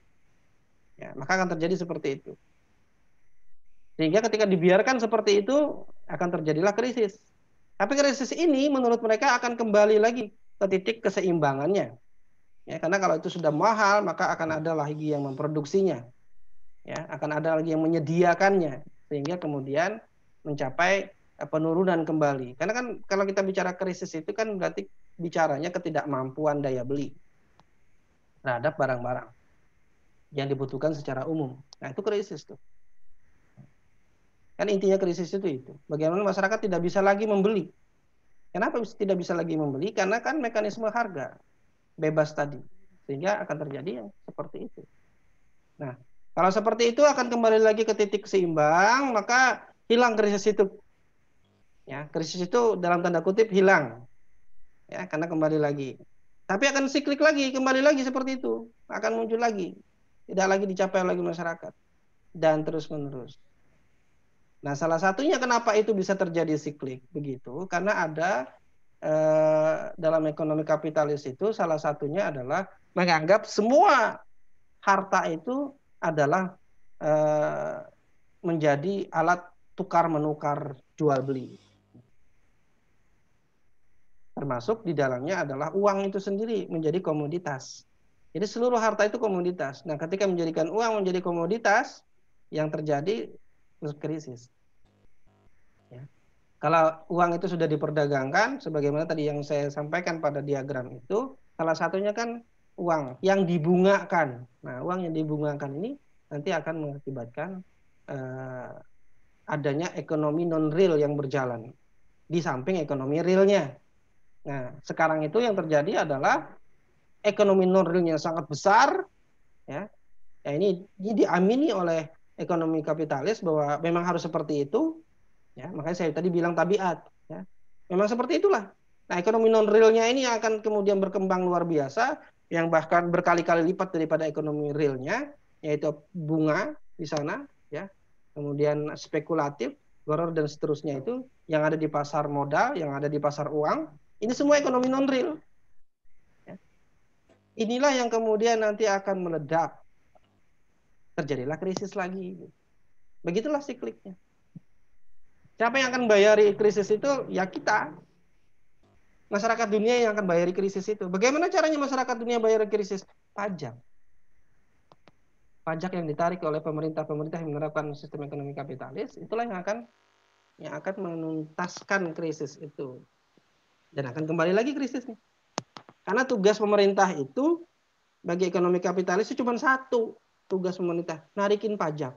ya, maka akan terjadi seperti itu. Sehingga ketika dibiarkan seperti itu akan terjadilah krisis. Tapi krisis ini menurut mereka akan kembali lagi ke titik keseimbangannya. Ya, karena kalau itu sudah mahal, maka akan ada lagi yang memproduksinya. Ya, akan ada lagi yang menyediakannya. Sehingga kemudian mencapai penurunan kembali. Karena kan kalau kita bicara krisis itu kan berarti bicaranya ketidakmampuan daya beli terhadap barang-barang yang dibutuhkan secara umum. Nah, itu krisis tuh. Kan intinya krisis itu. Bagaimana masyarakat tidak bisa lagi membeli. Kenapa tidak bisa lagi membeli? Karena kan mekanisme harga bebas tadi. Sehingga akan terjadi yang seperti itu. Nah, kalau seperti itu akan kembali lagi ke titik seimbang, maka hilang krisis itu. Ya, krisis itu dalam tanda kutip hilang. Ya, karena kembali lagi. Tapi akan siklik lagi, kembali lagi seperti itu. Akan muncul lagi. Tidak lagi dicapai lagi masyarakat. Dan terus-menerus. Nah, salah satunya kenapa itu bisa terjadi siklik begitu, karena ada dalam ekonomi kapitalis itu salah satunya adalah menganggap semua harta itu adalah menjadi alat tukar menukar jual beli. Termasuk di dalamnya adalah uang itu sendiri menjadi komoditas. Jadi seluruh harta itu komoditas. Nah, ketika menjadikan uang menjadi komoditas, yang terjadi krisis. Ya. Kalau uang itu sudah diperdagangkan, sebagaimana tadi yang saya sampaikan pada diagram itu, salah satunya kan uang yang dibungakan. Nah, uang yang dibungakan ini nanti akan mengakibatkan adanya ekonomi non real yang berjalan di samping ekonomi realnya. Nah, sekarang itu yang terjadi adalah ekonomi non realnya sangat besar, ya. Ya ini diamini oleh ekonomi kapitalis bahwa memang harus seperti itu. Ya, makanya saya tadi bilang tabiat. Ya. Memang seperti itulah. Nah, ekonomi non realnya ini akan kemudian berkembang luar biasa, yang bahkan berkali-kali lipat daripada ekonomi realnya, yaitu bunga di sana, ya. Kemudian spekulatif, borrow dan seterusnya itu yang ada di pasar modal, yang ada di pasar uang, ini semua ekonomi non real. Ya. Inilah yang kemudian nanti akan meledak, terjadilah krisis lagi. Begitulah sikliknya. Siapa yang akan bayari krisis itu? Ya kita. Masyarakat dunia yang akan bayari krisis itu. Bagaimana caranya masyarakat dunia bayar krisis? Pajak. Pajak yang ditarik oleh pemerintah-pemerintah yang menerapkan sistem ekonomi kapitalis, itulah yang akan menuntaskan krisis itu. Dan akan kembali lagi krisisnya. Karena tugas pemerintah itu bagi ekonomi kapitalis itu cuma satu. Tugas pemerintah, narikin pajak.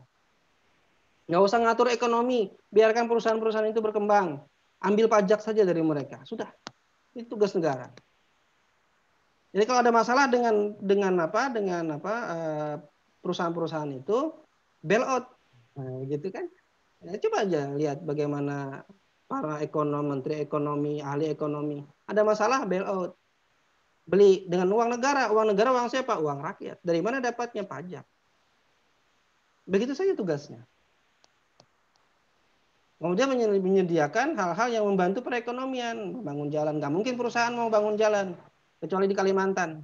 Nggak usah ngatur ekonomi, biarkan perusahaan-perusahaan itu berkembang. Ambil pajak saja dari mereka, sudah. Itu tugas negara. Jadi kalau ada masalah dengan perusahaan-perusahaan itu, bail out, nah, gitu kan? Ya, coba aja lihat bagaimana para ekonom, menteri ekonomi, ahli ekonomi, ada masalah bail out, beli dengan uang negara, uang siapa? Uang rakyat. Dari mana dapatnya? Pajak. Begitu saja tugasnya. Kemudian menyediakan hal-hal yang membantu perekonomian, membangun jalan. Nggak mungkin perusahaan mau bangun jalan, kecuali di Kalimantan.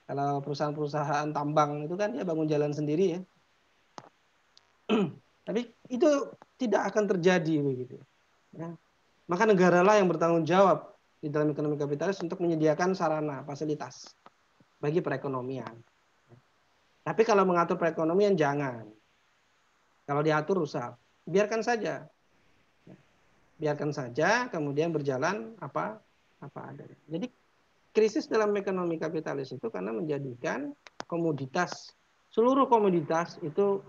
Kalau perusahaan-perusahaan tambang itu kan dia bangun jalan sendiri ya. Tapi itu tidak akan terjadi begitu. Ya. Maka negaralah yang bertanggung jawab di dalam ekonomi kapitalis untuk menyediakan sarana, fasilitas bagi perekonomian. Tapi kalau mengatur perekonomian jangan. Kalau diatur rusak. Biarkan saja. Biarkan saja kemudian berjalan apa adanya. Jadi krisis dalam ekonomi kapitalis itu karena menjadikan komoditas, seluruh komoditas itu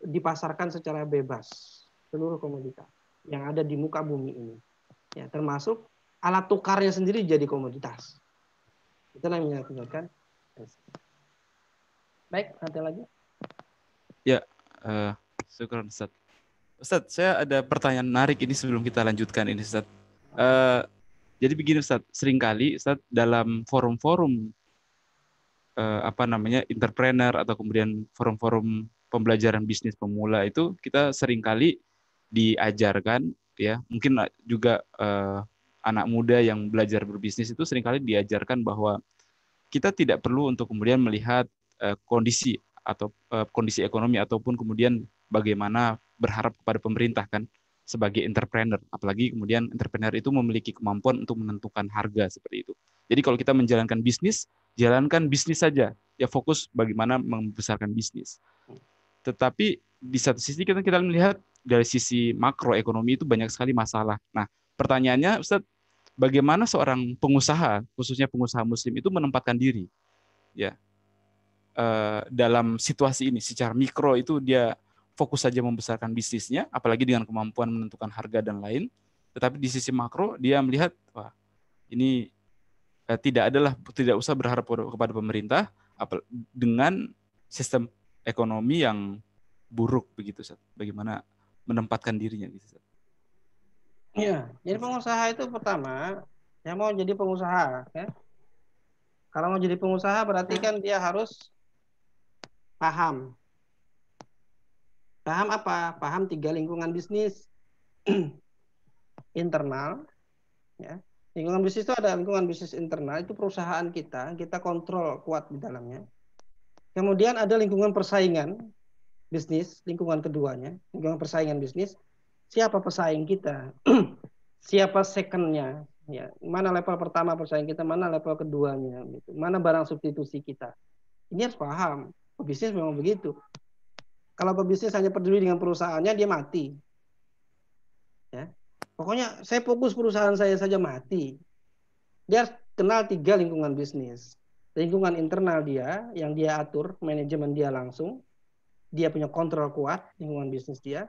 dipasarkan secara bebas. Seluruh komoditas yang ada di muka bumi ini. Ya, termasuk alat tukarnya sendiri jadi komoditas. Itulah yang menyebabkan. Baik, ada lagi? Ya, syukran Ustaz. Ustaz, saya ada pertanyaan menarik ini sebelum kita lanjutkan ini Ustaz. Jadi begini Ustaz, seringkali Ustaz dalam forum-forum entrepreneur atau kemudian forum-forum pembelajaran bisnis pemula itu kita seringkali diajarkan ya, mungkin juga anak muda yang belajar berbisnis itu seringkali diajarkan bahwa kita tidak perlu untuk kemudian melihat kondisi atau kondisi ekonomi ataupun kemudian bagaimana berharap kepada pemerintah kan sebagai entrepreneur, apalagi kemudian entrepreneur itu memiliki kemampuan untuk menentukan harga seperti itu. Jadi kalau kita menjalankan bisnis, jalankan bisnis saja, ya fokus bagaimana membesarkan bisnis. Tetapi di satu sisi kita melihat dari sisi makroekonomi itu banyak sekali masalah. Nah, pertanyaannya Ustaz, bagaimana seorang pengusaha, khususnya pengusaha muslim itu menempatkan diri ya dalam situasi ini secara mikro itu dia fokus saja membesarkan bisnisnya, apalagi dengan kemampuan menentukan harga dan lain. Tetapi di sisi makro dia melihat, wah ini tidak usah berharap kepada pemerintah dengan sistem ekonomi yang buruk begitu, Ustaz. Bagaimana menempatkan dirinya gitu, Ustaz? Iya, jadi pengusaha itu pertama yang mau jadi pengusaha, ya. Kalau mau jadi pengusaha berarti kan dia harus paham. Paham apa? Paham 3 lingkungan bisnis. Internal, ya. Lingkungan bisnis itu ada lingkungan bisnis internal, itu perusahaan kita kontrol kuat di dalamnya. Kemudian ada lingkungan persaingan bisnis, lingkungan keduanya, lingkungan persaingan bisnis. Siapa pesaing kita? Siapa second-nya? Ya, mana level pertama persaing kita, mana level keduanya, gitu. Mana barang substitusi kita. Ini harus paham. Pebisnis memang begitu. Kalau pebisnis hanya peduli dengan perusahaannya, dia mati. Ya. Pokoknya saya fokus perusahaan saya saja, mati. Dia harus kenal 3 lingkungan bisnis. Lingkungan internal dia, yang dia atur, manajemen dia langsung. Dia punya kontrol kuat, lingkungan bisnis dia.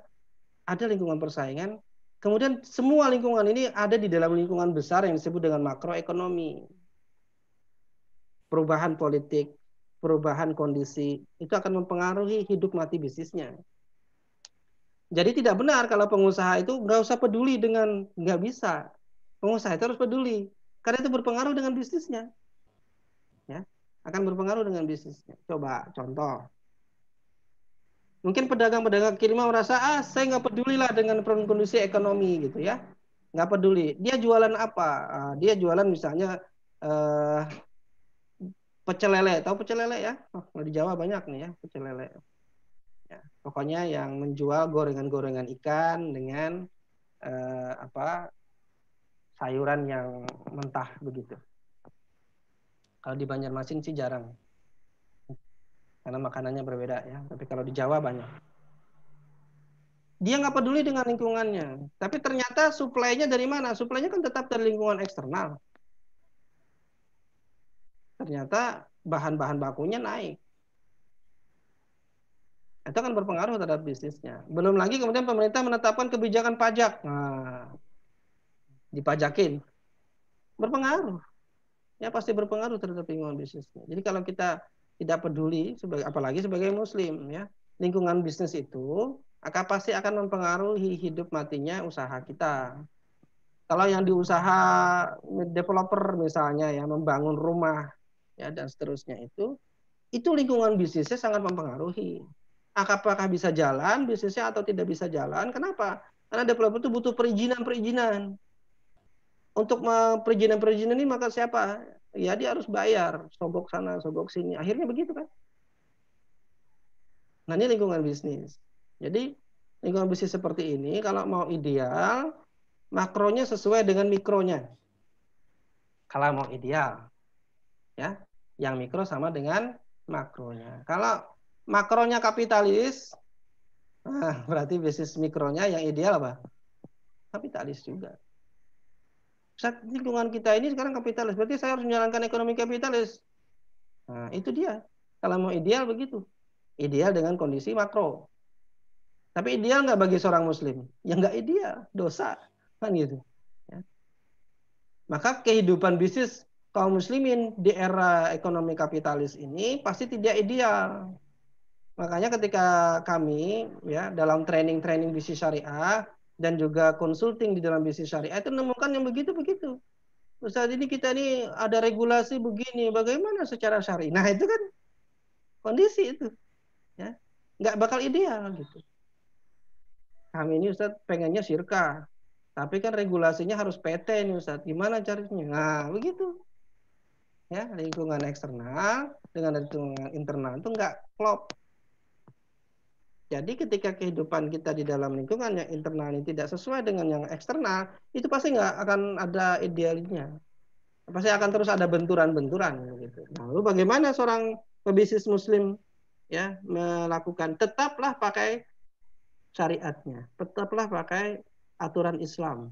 Ada lingkungan persaingan. Kemudian semua lingkungan ini ada di dalam lingkungan besar yang disebut dengan makroekonomi. Perubahan politik, perubahan kondisi, itu akan mempengaruhi hidup mati bisnisnya. Jadi tidak benar kalau pengusaha itu nggak usah peduli dengan, nggak bisa. Pengusaha itu harus peduli, karena itu berpengaruh dengan bisnisnya. Ya, akan berpengaruh dengan bisnisnya. Coba contoh. Mungkin pedagang-pedagang kaki lima merasa, saya nggak peduli lah dengan kondisi ekonomi gitu ya. Nggak peduli. Dia jualan apa? Dia jualan misalnya pecel lele. Tahu pecel lele ya? Oh, di Jawa banyak nih ya pecel lele. Ya, pokoknya yang menjual gorengan-gorengan ikan dengan sayuran yang mentah begitu. Kalau di Banjarmasin sih jarang. Karena makanannya berbeda ya. Tapi kalau di Jawa banyak. Dia nggak peduli dengan lingkungannya. Tapi ternyata suplainya dari mana? Suplainya kan tetap dari lingkungan eksternal. Ternyata bahan-bahan bakunya naik. Itu kan berpengaruh terhadap bisnisnya. Belum lagi kemudian pemerintah menetapkan kebijakan pajak. Nah, dipajakin. Berpengaruh. Ya pasti berpengaruh terhadap lingkungan bisnisnya. Jadi kalau kita tidak peduli, apalagi sebagai muslim, ya, lingkungan bisnis itu pasti akan mempengaruhi hidup matinya usaha kita. Kalau yang diusaha developer misalnya ya membangun rumah ya dan seterusnya itu itu lingkungan bisnisnya sangat mempengaruhi. Apakah bisa jalan bisnisnya atau tidak bisa jalan? Kenapa? Karena developer itu butuh perizinan-perizinan. Untuk perizinan-perizinan ini maka siapa? Ya dia harus bayar, sogok sana, sogok sini. Akhirnya begitu kan? Nah ini lingkungan bisnis. Jadi lingkungan bisnis seperti ini kalau mau ideal, makronya sesuai dengan mikronya. Kalau mau ideal, ya, yang mikro sama dengan makronya. Kalau makronya kapitalis, nah, berarti bisnis mikronya yang ideal apa? Kapitalis juga. Saat lingkungan kita ini sekarang kapitalis, berarti saya harus menjalankan ekonomi kapitalis. Nah, itu dia. Kalau mau ideal begitu. Ideal dengan kondisi makro. Tapi ideal nggak bagi seorang muslim? Ya nggak ideal, dosa. Kan gitu. Ya. Maka kehidupan bisnis kaum muslimin di era ekonomi kapitalis ini pasti tidak ideal. Makanya ketika kami ya dalam training bisnis syariah dan juga konsulting di dalam bisnis syariah itu menemukan yang begitu-begitu. Saat ini kita ini ada regulasi begini, bagaimana secara syari? Nah itu kan kondisi itu, ya nggak bakal ideal gitu. Kami ini Ustaz pengennya syirkah, tapi kan regulasinya harus PT nih Ustaz. Gimana caranya? Nah begitu, ya lingkungan eksternal dengan lingkungan internal itu nggak klop. Jadi ketika kehidupan kita di dalam lingkungan yang internal ini tidak sesuai dengan yang eksternal, itu pasti nggak akan ada idealnya. Pasti akan terus ada benturan-benturan gitu. Nah, lalu bagaimana seorang pebisnis muslim ya melakukan? Tetaplah pakai syariatnya, tetaplah pakai aturan Islam.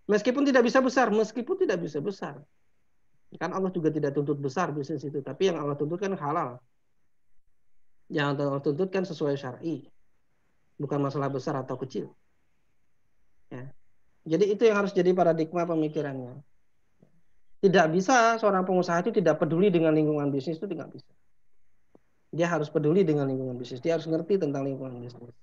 Meskipun tidak bisa besar, meskipun tidak bisa besar. Kan Allah juga tidak tuntut besar bisnis itu, tapi yang Allah tuntut kan halal. Yang Allah tuntut kan sesuai syar'i. Bukan masalah besar atau kecil. Ya. Jadi itu yang harus jadi paradigma pemikirannya. Tidak bisa seorang pengusaha itu tidak peduli dengan lingkungan bisnis itu tidak bisa. Dia harus peduli dengan lingkungan bisnis. Dia harus ngerti tentang lingkungan bisnis.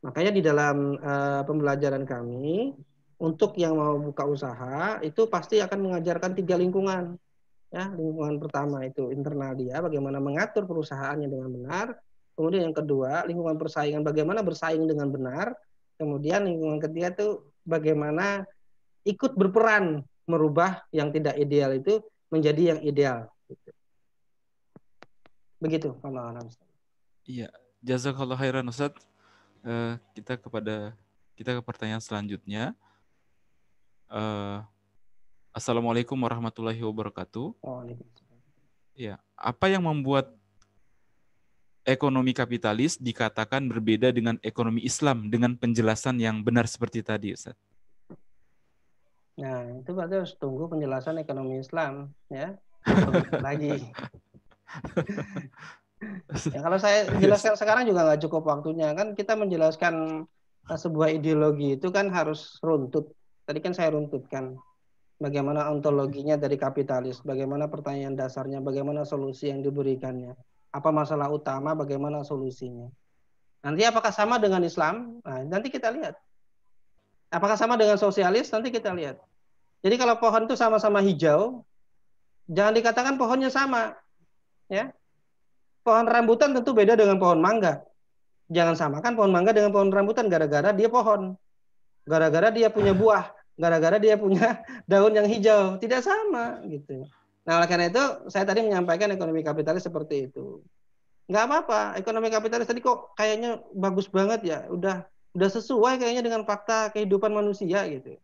Makanya di dalam pembelajaran kami untuk yang mau buka usaha itu pasti akan mengajarkan 3 lingkungan. Ya, lingkungan pertama itu internal dia, bagaimana mengatur perusahaannya dengan benar. Kemudian yang kedua, lingkungan persaingan, bagaimana bersaing dengan benar. Kemudian lingkungan ketiga itu bagaimana ikut berperan merubah yang tidak ideal itu menjadi yang ideal. Begitu, Allah alam. Iya, jazakallah khairan Ustaz. Kita ke pertanyaan selanjutnya. Assalamualaikum warahmatullahi wabarakatuh. Oh, Ya, apa yang membuat ekonomi kapitalis dikatakan berbeda dengan ekonomi Islam dengan penjelasan yang benar seperti tadi, Ustaz? Nah, itu berarti harus tunggu penjelasan ekonomi Islam, ya. Lagi. Ya, kalau saya jelaskan sekarang juga nggak cukup waktunya. Kan kita menjelaskan sebuah ideologi itu kan harus runtut. Tadi kan saya runtutkan bagaimana ontologinya dari kapitalis, bagaimana pertanyaan dasarnya, bagaimana solusi yang diberikannya, apa masalah utama, bagaimana solusinya. Nanti apakah sama dengan Islam? Nah, nanti kita lihat. Apakah sama dengan sosialis? Nanti kita lihat. Jadi kalau pohon itu sama-sama hijau, jangan dikatakan pohonnya sama, ya. Pohon rambutan tentu beda dengan pohon mangga. Jangan samakan pohon mangga dengan pohon rambutan gara-gara dia pohon. Gara-gara dia punya buah, gara-gara dia punya daun yang hijau, tidak sama gitu. Nah, oleh karena itu saya tadi menyampaikan ekonomi kapitalis seperti itu. Nggak apa-apa, ekonomi kapitalis tadi kok kayaknya bagus banget ya, udah sesuai kayaknya dengan fakta kehidupan manusia gitu.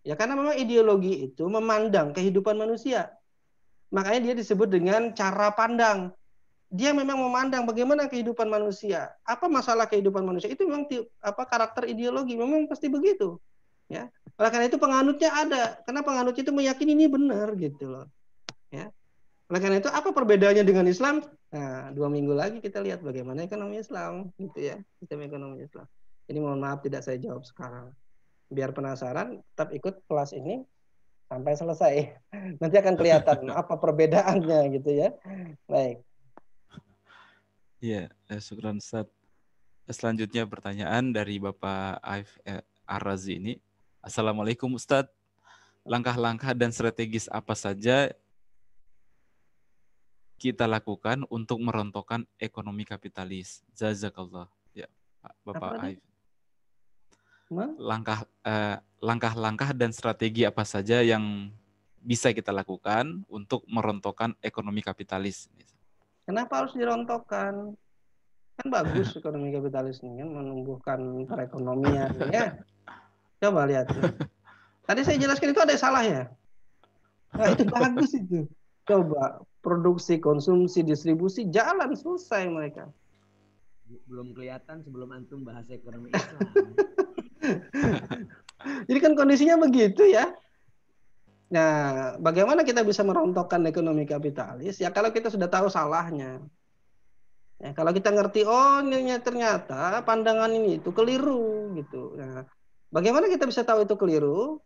Ya karena memang ideologi itu memandang kehidupan manusia. Makanya dia disebut dengan cara pandang. Dia memang memandang bagaimana kehidupan manusia. Apa masalah kehidupan manusia? Itu memang karakter ideologi, memang pasti begitu. Ya. Oleh karena itu penganutnya ada. Karena penganut itu meyakini ini benar gitu loh. Ya. Oleh karena itu apa perbedaannya dengan Islam? Nah, 2 minggu lagi kita lihat bagaimana ekonomi Islam gitu ya. Sistem ekonomi Islam. Jadi mohon maaf tidak saya jawab sekarang. Biar penasaran, tetap ikut kelas ini sampai selesai. Nanti akan kelihatan apa perbedaannya gitu ya. Baik. Iya, syukran Ustaz. Selanjutnya pertanyaan dari Bapak Ar-Razi ini. Assalamualaikum Ustaz. Langkah-langkah dan strategis apa saja kita lakukan untuk merontokkan ekonomi kapitalis? Jazakallah. Ya, Apa Bapak tadi? Aif. Langkah-langkah dan strategi apa saja yang bisa kita lakukan untuk merontokkan ekonomi kapitalis? Kenapa harus dirontokkan? Kan bagus ekonomi kapitalis ini kan menumbuhkan perekonomian ya. Coba lihat tuh. Tadi saya jelaskan itu ada salahnya. Nah, itu bagus itu. Coba produksi, konsumsi, distribusi jalan selesai mereka. Belum kelihatan sebelum antum bahas ekonomi Islam. Jadi kan kondisinya begitu ya. Nah, bagaimana kita bisa merontokkan ekonomi kapitalis? Ya kalau kita sudah tahu salahnya. Ya, kalau kita ngerti, oh ini ternyata pandangan ini itu keliru gitu. Nah, bagaimana kita bisa tahu itu keliru?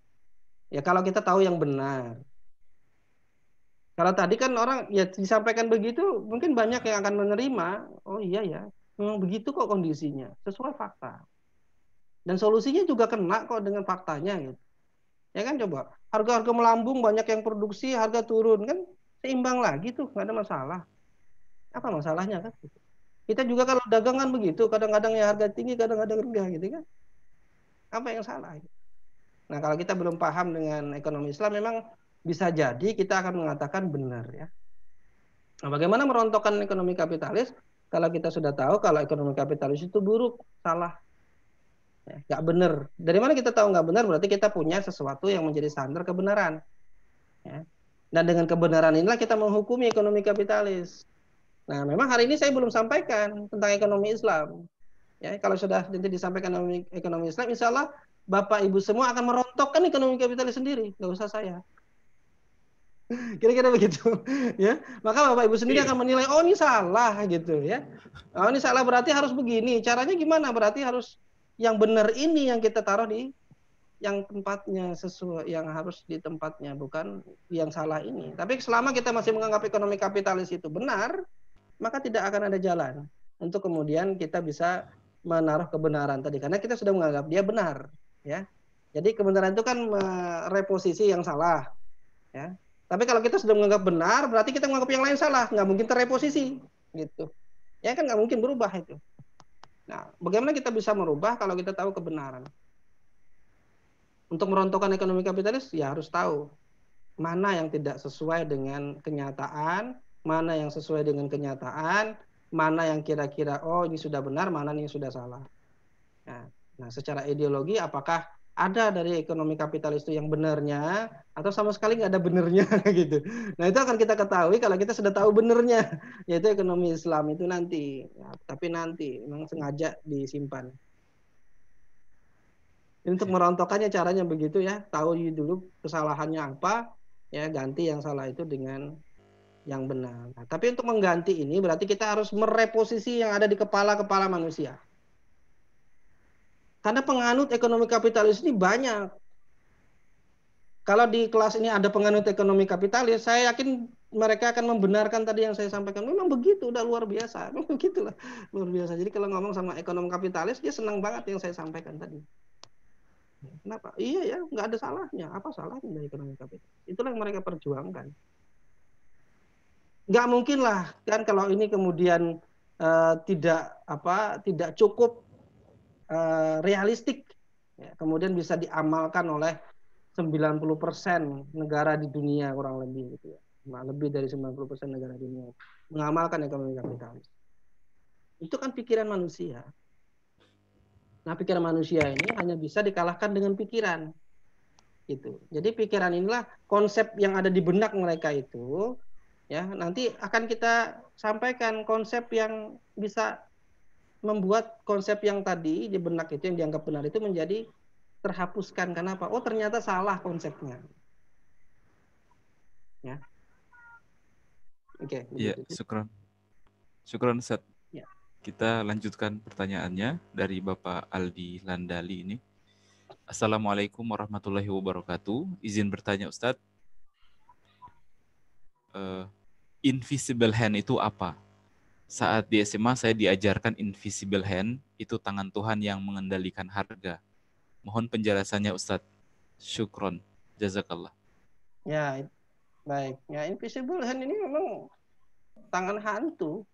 Ya kalau kita tahu yang benar. Kalau tadi kan orang ya disampaikan begitu, mungkin banyak yang akan menerima. Oh iya ya, memang begitu kok kondisinya, sesuai fakta. Dan solusinya juga kena kok dengan faktanya gitu. Ya kan coba, harga-harga melambung, banyak yang produksi, harga turun kan seimbang lagi tuh, nggak ada masalah. Apa masalahnya kan? Kita juga kalau dagangan begitu, kadang-kadang ya harga tinggi, kadang-kadang rendah gitu kan. Apa yang salah? Nah kalau kita belum paham dengan ekonomi Islam, memang bisa jadi kita akan mengatakan benar ya. Nah, bagaimana merontokkan ekonomi kapitalis? Kalau kita sudah tahu kalau ekonomi kapitalis itu buruk, salah, ya, nggak benar. Dari mana kita tahu nggak benar? Berarti kita punya sesuatu yang menjadi standar kebenaran. Ya. Dan dengan kebenaran inilah kita menghukumi ekonomi kapitalis. Nah, memang hari ini saya belum sampaikan tentang ekonomi Islam. Ya, kalau sudah nanti disampaikan ekonomi Islam, insya Allah Bapak Ibu semua akan merontokkan ekonomi kapitalis sendiri, nggak usah saya. Kira-kira begitu ya. Maka Bapak Ibu sendiri akan menilai, oh ini salah gitu ya. Oh ini salah berarti harus begini. Caranya gimana? Berarti harus yang benar ini yang kita taruh di yang tempatnya sesuai, yang harus di tempatnya, bukan yang salah ini. Tapi selama kita masih menganggap ekonomi kapitalis itu benar, maka tidak akan ada jalan untuk kemudian kita bisa menaruh kebenaran tadi karena kita sudah menganggap dia benar ya. Jadi kebenaran itu kan mereposisi yang salah ya. Tapi kalau kita sudah menganggap benar, berarti kita menganggap yang lain salah, nggak mungkin terreposisi, gitu. Ya kan nggak mungkin berubah itu. Nah, bagaimana kita bisa merubah kalau kita tahu kebenaran? Untuk merontokkan ekonomi kapitalis, ya harus tahu mana yang tidak sesuai dengan kenyataan, mana yang sesuai dengan kenyataan, mana yang kira-kira oh ini sudah benar, mana yang sudah salah. Nah, secara ideologi apakah ada dari ekonomi kapitalis itu yang benarnya atau sama sekali nggak ada benernya gitu. Nah itu akan kita ketahui kalau kita sudah tahu benernya, yaitu ekonomi Islam itu nanti. Ya, tapi nanti memang sengaja disimpan. Untuk merontokkannya caranya begitu ya, tahu dulu kesalahannya apa, ya ganti yang salah itu dengan yang benar. Nah, tapi untuk mengganti ini berarti kita harus mereposisi yang ada di kepala-kepala manusia. Karena penganut ekonomi kapitalis ini banyak. Kalau di kelas ini ada penganut ekonomi kapitalis, saya yakin mereka akan membenarkan tadi yang saya sampaikan. Memang begitu, udah luar biasa. Memang begitulah, luar biasa. Jadi kalau ngomong sama ekonom kapitalis, dia senang banget yang saya sampaikan tadi. Kenapa? Iya ya, nggak ada salahnya. Apa salahnya dari ekonomi kapitalis? Itulah yang mereka perjuangkan. Nggak mungkin lah kan kalau ini kemudian tidak cukup realistik, ya, kemudian bisa diamalkan oleh 90% negara di dunia kurang lebih gitu ya. Nah, lebih dari 90% negara di dunia mengamalkan ekonomi kapitalis. Itu kan pikiran manusia. Nah, pikiran manusia ini hanya bisa dikalahkan dengan pikiran. Gitu. Jadi pikiran inilah konsep yang ada di benak mereka itu ya, nanti akan kita sampaikan konsep yang bisa membuat konsep yang tadi di benak itu yang dianggap benar itu menjadi terhapuskan. Kenapa? Oh, ternyata salah konsepnya. Ya. Oke, Iya, begitu. syukron. Syukron, Ustaz. Ya. Kita lanjutkan pertanyaannya dari Bapak Aldi Landali ini. Assalamualaikum warahmatullahi wabarakatuh. Izin bertanya, Ustadz. Invisible hand itu apa? Saat di SMA saya diajarkan invisible hand itu tangan Tuhan yang mengendalikan harga. Mohon penjelasannya, Ustadz. Syukron. Jazakallah. Ya, baik. Ya, invisible hand ini memang tangan hantu.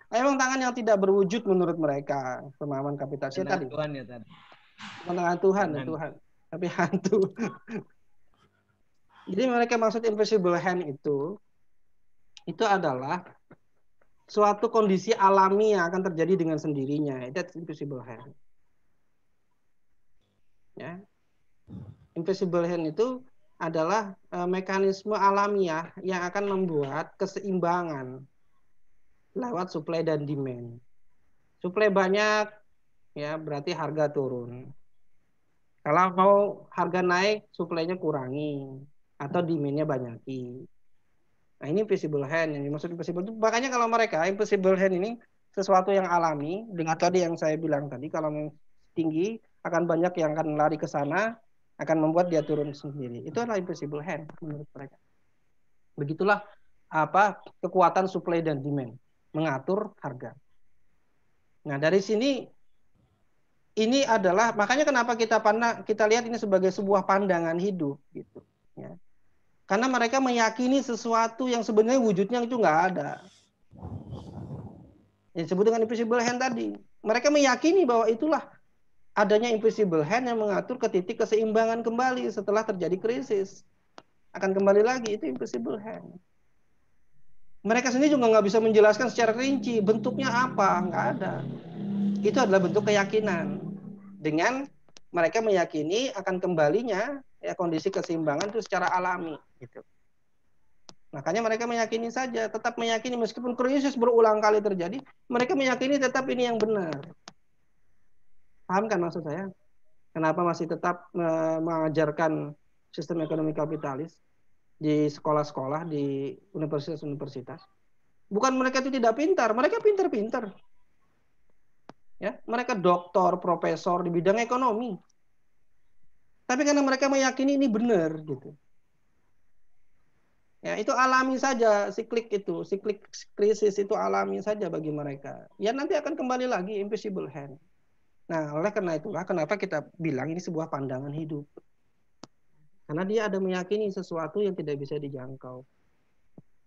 Emang tangan yang tidak berwujud menurut mereka pemahaman kapitalisnya Tangan tadi. Tuhan ya tadi. Bukan tangan Tuhan, Tangan. Tuhan, tapi hantu. Jadi mereka maksud invisible hand itu adalah suatu kondisi alami yang akan terjadi dengan sendirinya. That's invisible hand. Ya. Invisible hand itu adalah mekanisme alamiah yang akan membuat keseimbangan lewat supply dan demand. Supply banyak, ya berarti harga turun. Kalau mau harga naik, supply-nya kurangi atau demand-nya banyaki. Nah ini invisible hand yang dimaksud invisible itu. Makanya kalau mereka invisible hand ini sesuatu yang alami dengan tadi yang saya bilang tadi, kalau tinggi akan banyak yang akan lari ke sana, akan membuat dia turun sendiri. Itu adalah invisible hand menurut mereka. Begitulah apa kekuatan supply dan demand mengatur harga. Nah dari sini ini adalah makanya kenapa kita lihat ini sebagai sebuah pandangan hidup gitu. Ya. Karena mereka meyakini sesuatu yang sebenarnya wujudnya itu nggak ada. Yang disebut dengan invisible hand tadi. Mereka meyakini bahwa itulah adanya invisible hand yang mengatur ke titik keseimbangan kembali setelah terjadi krisis. Akan kembali lagi, itu invisible hand. Mereka sendiri juga nggak bisa menjelaskan secara rinci bentuknya apa, nggak ada. Itu adalah bentuk keyakinan. Dengan mereka meyakini akan kembalinya ya kondisi keseimbangan itu secara alami. Gitu. Makanya mereka meyakini saja, tetap meyakini meskipun krisis berulang kali terjadi, mereka meyakini tetap ini yang benar. Paham kan maksud saya? Kenapa masih tetap mengajarkan sistem ekonomi kapitalis di sekolah-sekolah, di universitas-universitas? Bukan mereka itu tidak pintar, mereka pintar-pintar. Ya, mereka doktor, profesor di bidang ekonomi. Tapi karena mereka meyakini ini benar gitu. Ya, itu alami saja siklik krisis itu alami saja bagi mereka. Ya nanti akan kembali lagi invisible hand. Nah, oleh karena itulah kenapa kita bilang ini sebuah pandangan hidup. Karena dia ada meyakini sesuatu yang tidak bisa dijangkau.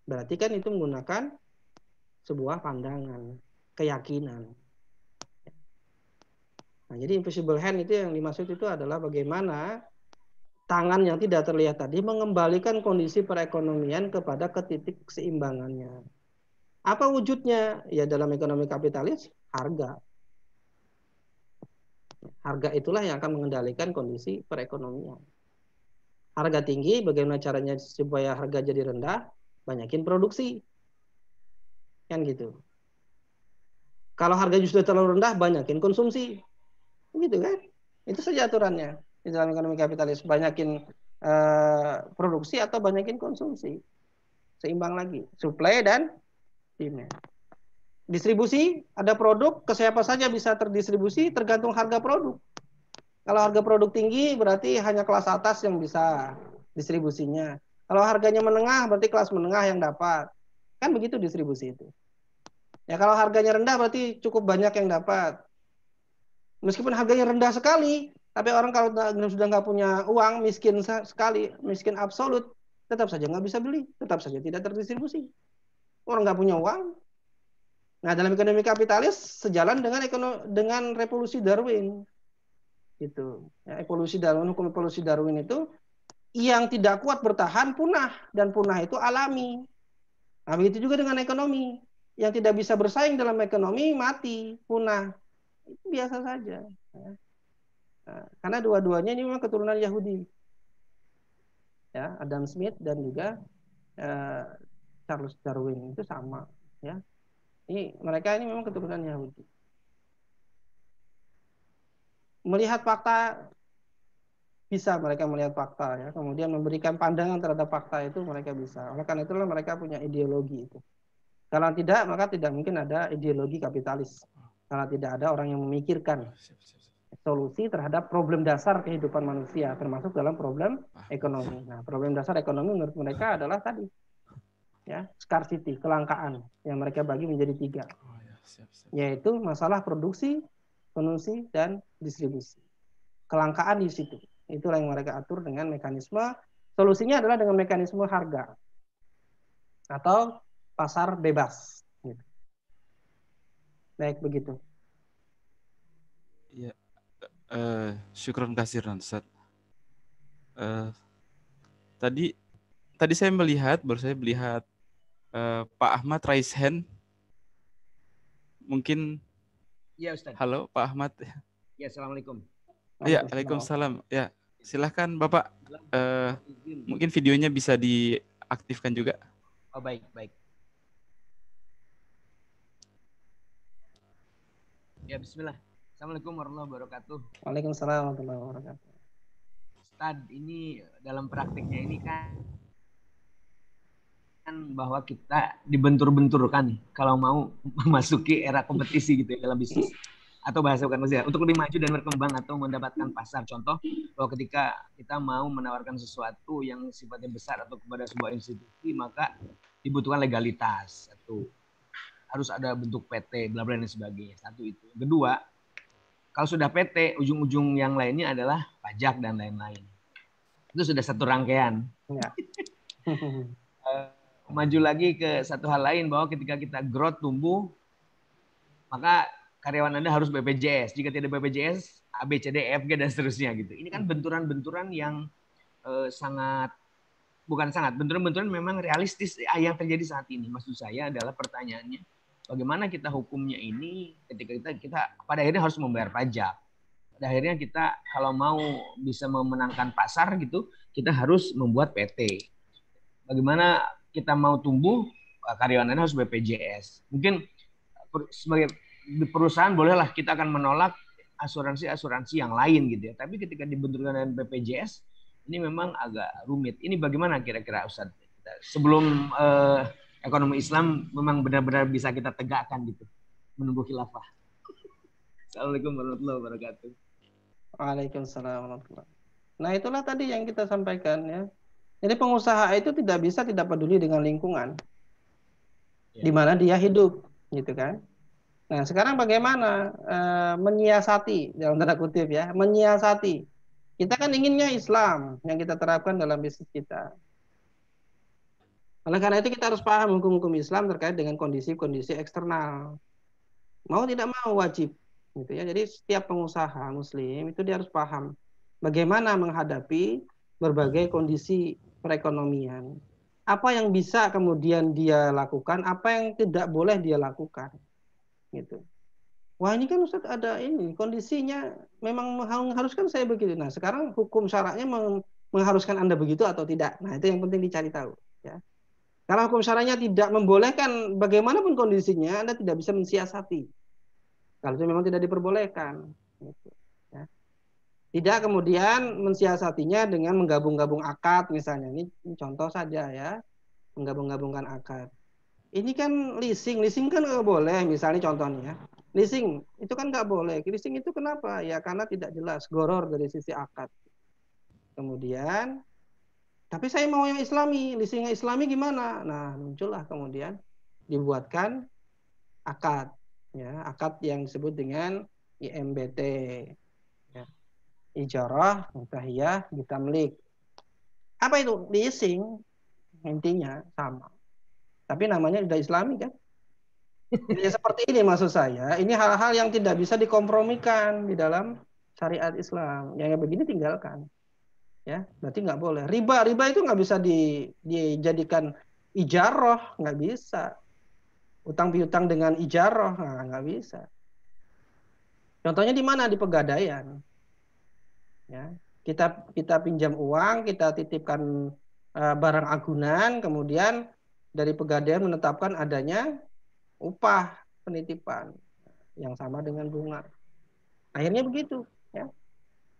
Berarti kan itu menggunakan sebuah pandangan, keyakinan. Nah, jadi invisible hand itu yang dimaksud itu adalah bagaimana tangan yang tidak terlihat tadi mengembalikan kondisi perekonomian kepada ke titik keseimbangannya. Apa wujudnya? Ya dalam ekonomi kapitalis, harga. Harga itulah yang akan mengendalikan kondisi perekonomian. Harga tinggi, bagaimana caranya supaya harga jadi rendah? Banyakin produksi. Kan gitu. Kalau harganya sudah terlalu rendah, banyakin konsumsi. Gitu kan? Itu saja aturannya. Di dalam ekonomi kapitalis, banyakin produksi atau banyakin konsumsi. Seimbang lagi. Supply dan demand. Distribusi, ada produk, ke siapa saja bisa terdistribusi, tergantung harga produk. Kalau harga produk tinggi, berarti hanya kelas atas yang bisa distribusinya. Kalau harganya menengah, berarti kelas menengah yang dapat. Kan begitu distribusi itu. Ya kalau harganya rendah, berarti cukup banyak yang dapat. Meskipun harganya rendah sekali, tapi orang kalau sudah nggak punya uang, miskin sekali, miskin absolut, tetap saja nggak bisa beli, tetap saja tidak terdistribusi. Orang nggak punya uang. Nah, dalam ekonomi kapitalis sejalan dengan revolusi Darwin. Gitu. Ya, hukum evolusi Darwin itu yang tidak kuat bertahan punah, dan punah itu alami. Nah, begitu juga dengan ekonomi. Yang tidak bisa bersaing dalam ekonomi mati, punah. Itu biasa saja. Nah, karena dua-duanya ini memang keturunan Yahudi. Ya, Adam Smith dan juga Charles Darwin itu sama. Ya, mereka ini memang keturunan Yahudi. Melihat fakta, bisa mereka melihat fakta ya, kemudian memberikan pandangan terhadap fakta itu mereka bisa. Oleh karena itulah mereka punya ideologi itu. Kalau tidak, maka tidak mungkin ada ideologi kapitalis. Kalau tidak ada orang yang memikirkan solusi terhadap problem dasar kehidupan manusia, termasuk dalam problem ekonomi. Nah, problem dasar ekonomi menurut mereka adalah tadi, ya, scarcity, kelangkaan, yang mereka bagi menjadi 3, yaitu masalah produksi, konsumsi, dan distribusi. Kelangkaan di situ. Itulah yang mereka atur dengan mekanisme. Solusinya adalah dengan mekanisme harga. atau pasar bebas. Gitu. Baik begitu. Ya, syukron kasiran Ustaz. Tadi saya baru saya melihat Pak Ahmad raise hand. Mungkin Iya Ustaz. halo Pak Ahmad. Ya, assalamualaikum. Ya, Waalaikumsalam. Ya, silahkan Bapak. Mungkin videonya bisa diaktifkan juga. Oh, baik, baik. Ya, bismillah. Assalamualaikum warahmatullahi wabarakatuh. Waalaikumsalam warahmatullahi wabarakatuh. Ustaz, ini dalam praktiknya ini kan bahwa kita dibentur-benturkan kalau mau memasuki era kompetisi gitu ya dalam bisnis atau bahasa bukan maksudnya untuk lebih maju dan berkembang atau mendapatkan pasar. Contoh bahwa ketika kita mau menawarkan sesuatu yang sifatnya besar atau kepada sebuah institusi, maka dibutuhkan legalitas. Satu, harus ada bentuk PT, bla bla dan sebagainya. Satu itu. Kedua, kalau sudah PT, ujung-ujung yang lainnya adalah pajak dan lain-lain. Itu sudah satu rangkaian. Ya. Maju lagi ke satu hal lain bahwa ketika kita growth tumbuh, maka karyawan Anda harus BPJS. Jika tidak BPJS, A, B, C, D, E, F, G dan seterusnya gitu. Ini kan benturan-benturan yang benturan-benturan memang realistis yang terjadi saat ini. Maksud saya adalah pertanyaannya, bagaimana kita hukumnya ini ketika kita pada akhirnya harus membayar pajak. Pada akhirnya kita kalau mau bisa memenangkan pasar gitu, kita harus membuat PT. Bagaimana kita mau tumbuh, karyawan Anda harus BPJS. Mungkin sebagai perusahaan bolehlah kita akan menolak asuransi-asuransi yang lain gitu ya. Tapi ketika dibenturkan dengan BPJS, ini memang agak rumit. Ini bagaimana kira-kira Ustaz? Sebelum ekonomi Islam memang benar-benar bisa kita tegakkan gitu, menunggu khilafah. Assalamualaikum warahmatullahi wabarakatuh. Waalaikumsalam warahmatullahi wabarakatuh. Nah, itulah tadi yang kita sampaikan ya. Jadi pengusaha itu tidak bisa tidak peduli dengan lingkungan di mana dia hidup, gitu kan? Nah, sekarang bagaimana menyiasati dalam tanda kutip ya, menyiasati. Kita kan inginnya Islam yang kita terapkan dalam bisnis kita. Oleh karena itu kita harus paham hukum-hukum Islam terkait dengan kondisi-kondisi eksternal. Mau tidak mau wajib, gitu ya. Jadi setiap pengusaha Muslim itu dia harus paham bagaimana menghadapi berbagai kondisi perekonomian. Apa yang bisa kemudian dia lakukan, apa yang tidak boleh dia lakukan. Gitu. Wah, ini kan Ustaz ada ini, kondisinya memang mengharuskan saya begitu. Nah, sekarang hukum syaratnya mengharuskan Anda begitu atau tidak. Nah, itu yang penting dicari tahu. Ya. Kalau hukum syaratnya tidak membolehkan, bagaimanapun kondisinya, Anda tidak bisa mensiasati. Kalau itu memang tidak diperbolehkan. Gitu. Ya. Tidak kemudian mensiasatinya dengan menggabung-gabung akad misalnya. Ini contoh saja ya, menggabung-gabungkan akad. Ini kan leasing kan nggak boleh misalnya contohnya. Leasing itu kan nggak boleh. Leasing itu kenapa? Ya karena tidak jelas, goror dari sisi akad. Kemudian, tapi saya mau yang Islami, leasing yang Islami gimana? Nah muncullah kemudian dibuatkan akad, ya akad yang disebut dengan IMBT. Ijarah, mutahiyah, bitamlik. Apa itu? Leasing. Intinya sama. Tapi namanya sudah Islami kan? Jadi seperti ini maksud saya. Ini hal-hal yang tidak bisa dikompromikan di dalam syariat Islam. Yang begini tinggalkan. Ya, berarti nggak boleh. Riba itu nggak bisa dijadikan ijarah, nggak bisa. Utang piutang dengan ijarah, nggak bisa. Contohnya di mana? Di pegadaian. Ya, kita pinjam uang, kita titipkan barang agunan, kemudian dari pegadaian menetapkan adanya upah penitipan yang sama dengan bunga. Akhirnya begitu, ya.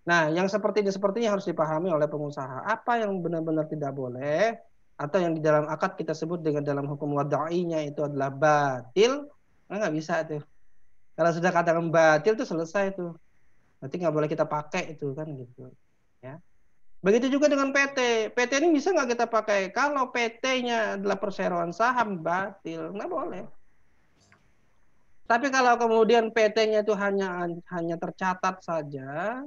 Nah, yang seperti ini harus dipahami oleh pengusaha. Apa yang benar-benar tidak boleh atau yang di dalam akad kita sebut dengan dalam hukum wadainya itu adalah batil, nggak bisa tuh. Kalau sudah katakan batil itu selesai tuh. Berarti nggak boleh kita pakai itu kan gitu. Ya. Begitu juga dengan PT. PT ini bisa nggak kita pakai? Kalau PT-nya adalah perseroan saham, batil. Nggak boleh. Tapi kalau kemudian PT-nya itu hanya tercatat saja,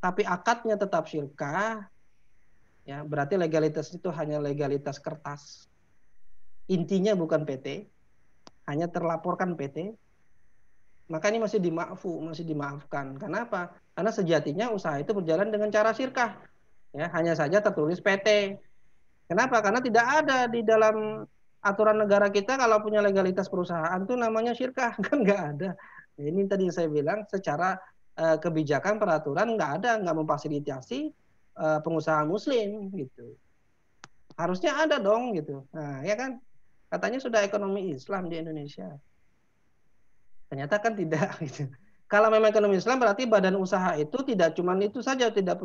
tapi akadnya tetap syirkah, ya berarti legalitas itu hanya legalitas kertas. intinya bukan PT, hanya terlaporkan PT, maka ini masih dimaafkan. Kenapa? Karena sejatinya usaha itu berjalan dengan cara syirkah. Ya, hanya saja tertulis PT. Kenapa? Karena tidak ada di dalam aturan negara kita kalau punya legalitas perusahaan itu namanya syirkah, kan nggak ada. Nah, ini tadi yang saya bilang secara kebijakan peraturan nggak memfasilitasi pengusaha muslim gitu. Harusnya ada dong gitu. Nah, ya kan? Katanya sudah ekonomi Islam di Indonesia. Ternyata kan tidak gitu. Kalau memang ekonomi Islam berarti badan usaha itu tidak cuma itu saja, tidak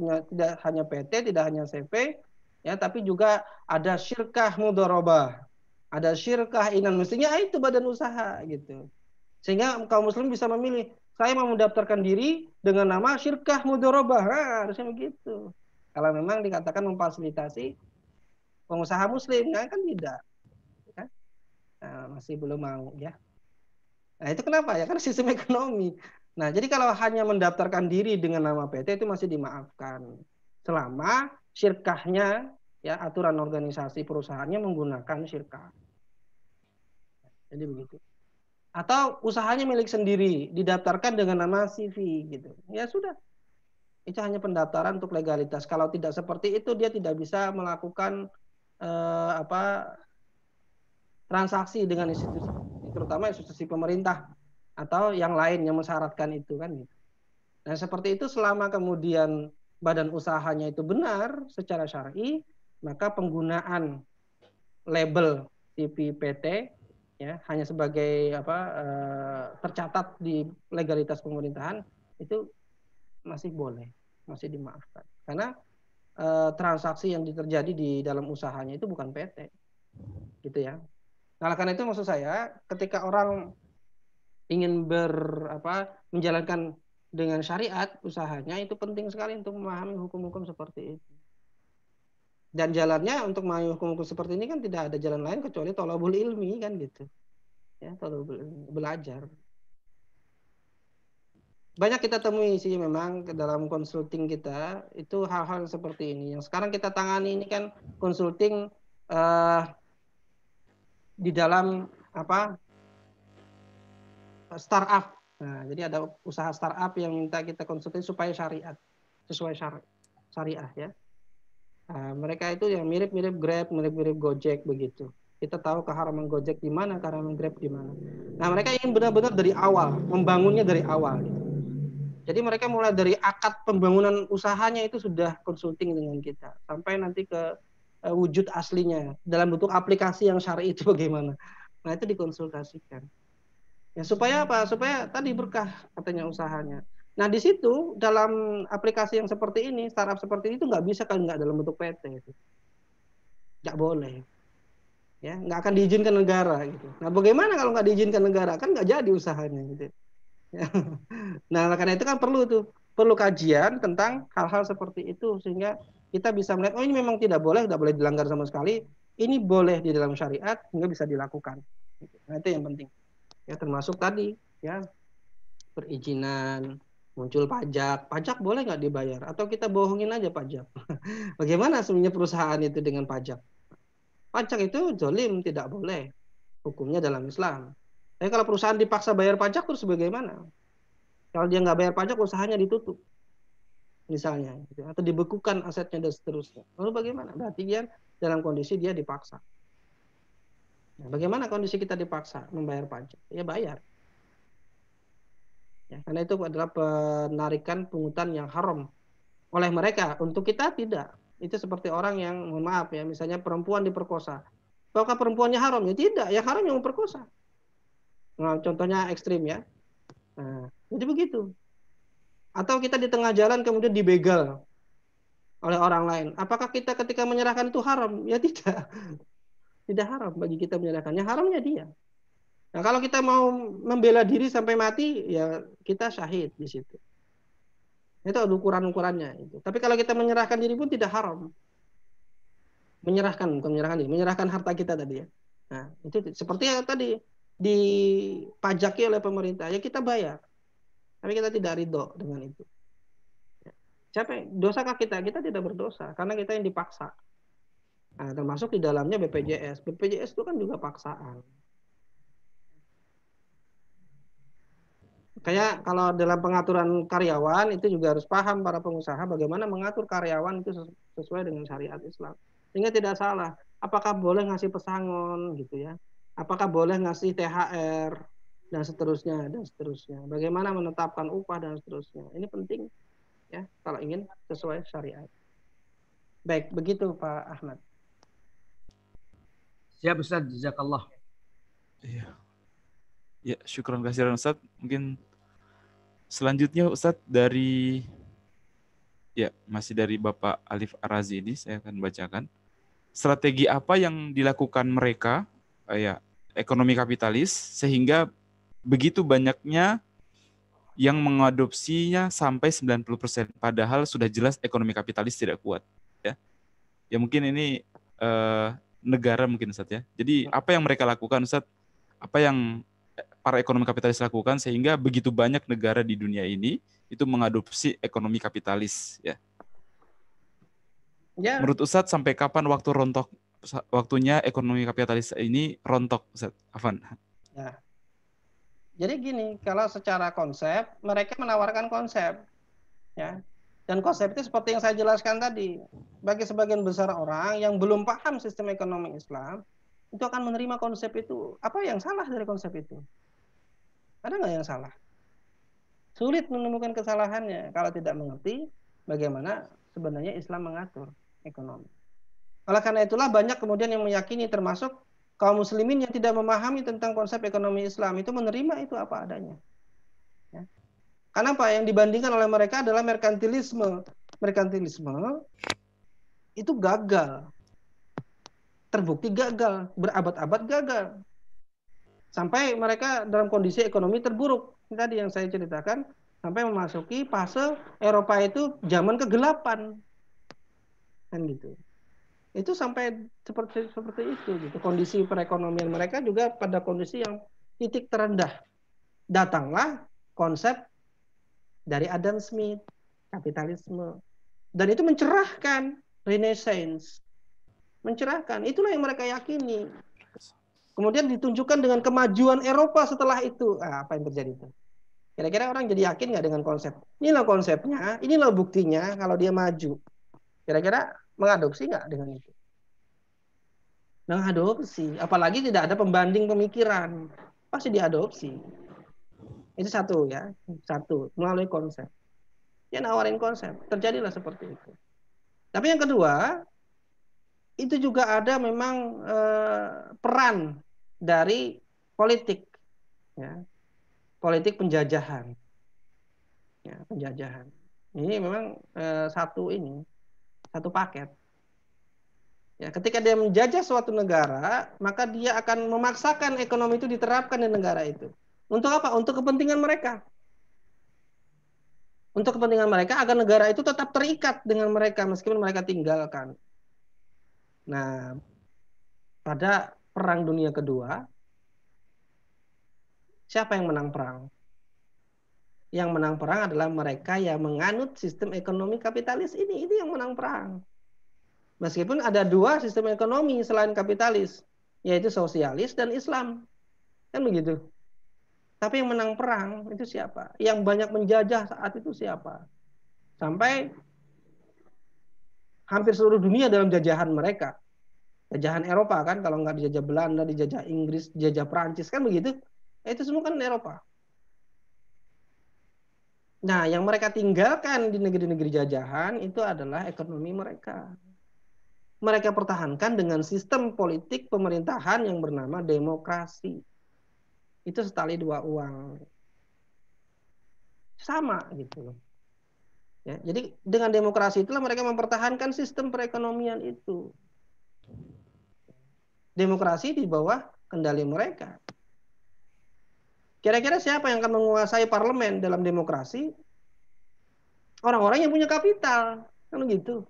hanya PT, tidak hanya CV, ya, tapi juga ada syirkah mudharabah, ada syirkah inan, mestinya itu badan usaha gitu. Sehingga kaum muslim bisa memilih, saya mau mendaftarkan diri dengan nama syirkah mudharabah. Nah, harusnya begitu. Kalau memang dikatakan memfasilitasi pengusaha muslim, kan tidak. Kan? Nah, masih belum mau ya. Nah, itu kenapa ya? Karena sistem ekonomi. Nah, jadi kalau hanya mendaftarkan diri dengan nama PT itu masih dimaafkan. Selama syirkahnya, ya, aturan organisasi perusahaannya menggunakan syirkah. Jadi begitu. Atau usahanya milik sendiri, didaftarkan dengan nama CV gitu. Ya sudah. Itu hanya pendaftaran untuk legalitas. Kalau tidak seperti itu dia tidak bisa melakukan transaksi dengan institusi, terutama institusi pemerintah atau yang lain yang mensyaratkan itu kan gitu. Nah, seperti itu selama kemudian badan usahanya itu benar secara syar'i, maka penggunaan label CPPT ya hanya sebagai tercatat di legalitas pemerintahan itu masih boleh, masih dimaafkan. Karena transaksi yang terjadi di dalam usahanya itu bukan PT. Gitu ya. Nah, karena itu maksud saya ketika orang ingin menjalankan dengan syariat usahanya itu penting sekali untuk memahami hukum-hukum seperti itu. Dan jalannya untuk memahami hukum-hukum seperti ini kan tidak ada jalan lain kecuali thalabul ilmi kan gitu. Ya, thalabul ilmi, belajar. Banyak kita temui sih memang dalam konsulting kita itu hal-hal seperti ini. Yang sekarang kita tangani ini kan konsulting di dalam startup. Nah, jadi ada usaha startup yang minta kita konsultasi supaya syariat, sesuai syariah ya. Nah, mereka itu yang mirip-mirip Grab, mirip-mirip Gojek begitu. Kita tahu keharaman Gojek di mana, keharaman Grab di mana. Nah, mereka ingin benar-benar dari awal, membangunnya dari awal. Gitu. Jadi mereka mulai dari akad pembangunan usahanya itu sudah konsulting dengan kita, sampai nanti ke wujud aslinya dalam bentuk aplikasi yang syar'i itu bagaimana. Nah, itu dikonsultasikan. Ya, supaya apa? Supaya tadi berkah katanya usahanya. Nah, di situ dalam aplikasi yang seperti ini, startup seperti itu nggak bisa kalau nggak dalam bentuk PT. Itu. Nggak boleh. Ya, nggak akan diizinkan negara. Gitu. Nah, bagaimana kalau nggak diizinkan negara? Kan nggak jadi usahanya. Gitu. Ya. Nah, karena itu kan perlu kajian tentang hal-hal seperti itu sehingga kita bisa melihat, oh ini memang tidak boleh dilanggar sama sekali. Ini boleh di dalam syariat sehingga bisa dilakukan. Nah, itu yang penting. Ya, termasuk tadi ya perizinan, muncul pajak boleh nggak dibayar atau kita bohongin aja pajak. Bagaimana sebenarnya perusahaan itu dengan pajak itu zalim, tidak boleh hukumnya dalam Islam. Tapi kalau perusahaan dipaksa bayar pajak terus bagaimana? Kalau dia nggak bayar pajak usahanya ditutup misalnya gitu. Atau dibekukan asetnya dan seterusnya, lalu bagaimana? Berarti dia dalam kondisi dia dipaksa. Nah, bagaimana kondisi kita dipaksa membayar pajak? Ya bayar. Ya, karena itu adalah penarikan pungutan yang haram oleh mereka. Untuk kita tidak. Itu seperti orang yang, mohon maaf ya, misalnya perempuan diperkosa. Apakah perempuannya haram? Ya tidak. Ya haram yang memperkosa. Nah, contohnya ekstrim ya. Nah, jadi begitu. Atau kita di tengah jalan kemudian dibegal oleh orang lain. Apakah kita ketika menyerahkan itu haram? Ya tidak. Tidak haram bagi kita menyerahkannya. Haramnya dia. Nah, kalau kita mau membela diri sampai mati, ya kita syahid di situ. Itu ada ukuran-ukurannya. Itu. Tapi kalau kita menyerahkan diri pun tidak haram. Bukan menyerahkan diri, menyerahkan harta kita tadi ya. Nah, itu seperti yang tadi dipajaki oleh pemerintah, ya kita bayar. Tapi kita tidak ridho dengan itu. Siapa yang dosakah kita? Kita tidak berdosa karena kita yang dipaksa. Nah, termasuk di dalamnya BPJS. BPJS itu kan juga paksaan. Kayak kalau dalam pengaturan karyawan itu juga harus paham para pengusaha bagaimana mengatur karyawan itu sesuai dengan syariat Islam. Sehingga tidak salah. Apakah boleh ngasih pesangon gitu ya? Apakah boleh ngasih THR dan seterusnya dan seterusnya. Bagaimana menetapkan upah dan seterusnya. Ini penting ya kalau ingin sesuai syariat. Baik, begitu Pak Ahmad. Siap Ustaz, jazakallah. Iya. Ya, syukran kasiran Ustaz. Mungkin selanjutnya Ustaz dari masih dari Bapak Alif Arazi ini saya akan bacakan. Strategi apa yang dilakukan mereka ekonomi kapitalis sehingga begitu banyaknya yang mengadopsinya sampai 90%, padahal sudah jelas ekonomi kapitalis tidak kuat, ya. Ya mungkin ini negara mungkin Ustaz ya. Jadi apa yang mereka lakukan Ustaz? Apa yang para ekonomi kapitalis lakukan sehingga begitu banyak negara di dunia ini itu mengadopsi ekonomi kapitalis, ya. Ya. Menurut Ustaz sampai kapan waktunya ekonomi kapitalis ini rontok, Ustaz Afan? Ya. Jadi gini, kalau secara konsep mereka menawarkan konsep, ya. Dan konsep itu seperti yang saya jelaskan tadi, bagi sebagian besar orang yang belum paham sistem ekonomi Islam, itu akan menerima konsep itu. Apa yang salah dari konsep itu? Ada nggak yang salah? Sulit menemukan kesalahannya kalau tidak mengerti bagaimana sebenarnya Islam mengatur ekonomi. Oleh karena itulah banyak kemudian yang meyakini, termasuk kaum muslimin yang tidak memahami tentang konsep ekonomi Islam, itu menerima itu apa adanya. Ya. Karena apa yang dibandingkan oleh mereka adalah merkantilisme. Merkantilisme itu gagal. Terbukti gagal, berabad-abad gagal. Sampai mereka dalam kondisi ekonomi terburuk. Tadi yang saya ceritakan, sampai memasuki fase Eropa itu zaman kegelapan. Kan gitu. Itu sampai seperti itu gitu. Kondisi perekonomian mereka juga pada kondisi yang titik terendah. Datanglah konsep dari Adam Smith, kapitalisme. Dan itu mencerahkan Renaissance. Mencerahkan. Itulah yang mereka yakini. Kemudian ditunjukkan dengan kemajuan Eropa setelah itu. Apa yang terjadi itu? Kira-kira orang jadi yakin nggak dengan konsep? Inilah konsepnya, inilah buktinya kalau dia maju. Kira-kira mengadopsi nggak dengan itu? Mengadopsi, apalagi tidak ada pembanding pemikiran, pasti diadopsi. Itu satu ya, satu melalui konsep. Dia nawarin konsep, terjadilah seperti itu. Tapi yang kedua, itu juga ada memang peran dari politik, ya, politik penjajahan, ya, penjajahan. Ini memang satu paket. Ya, ketika dia menjajah suatu negara, maka dia akan memaksakan ekonomi itu diterapkan di negara itu. Untuk apa? Untuk kepentingan mereka. Untuk kepentingan mereka agar negara itu tetap terikat dengan mereka meskipun mereka tinggalkan. Nah, pada Perang Dunia Kedua, siapa yang menang perang? Yang menang perang adalah mereka yang menganut sistem ekonomi kapitalis ini. Ini yang menang perang. Meskipun ada dua sistem ekonomi selain kapitalis, yaitu sosialis dan Islam. Kan begitu. Tapi yang menang perang itu siapa? Yang banyak menjajah saat itu siapa? Sampai hampir seluruh dunia dalam jajahan mereka. Jajahan Eropa kan, kalau nggak dijajah Belanda, dijajah Inggris, dijajah Prancis, kan begitu. Itu semua kan Eropa. Nah, yang mereka tinggalkan di negeri-negeri jajahan itu adalah ekonomi mereka. Mereka pertahankan dengan sistem politik pemerintahan yang bernama demokrasi. Itu setali dua uang. Sama gitu loh. Ya, jadi dengan demokrasi itulah mereka mempertahankan sistem perekonomian itu. Demokrasi di bawah kendali mereka. Kira-kira siapa yang akan menguasai parlemen dalam demokrasi? Orang-orang yang punya kapital. Kan begitu.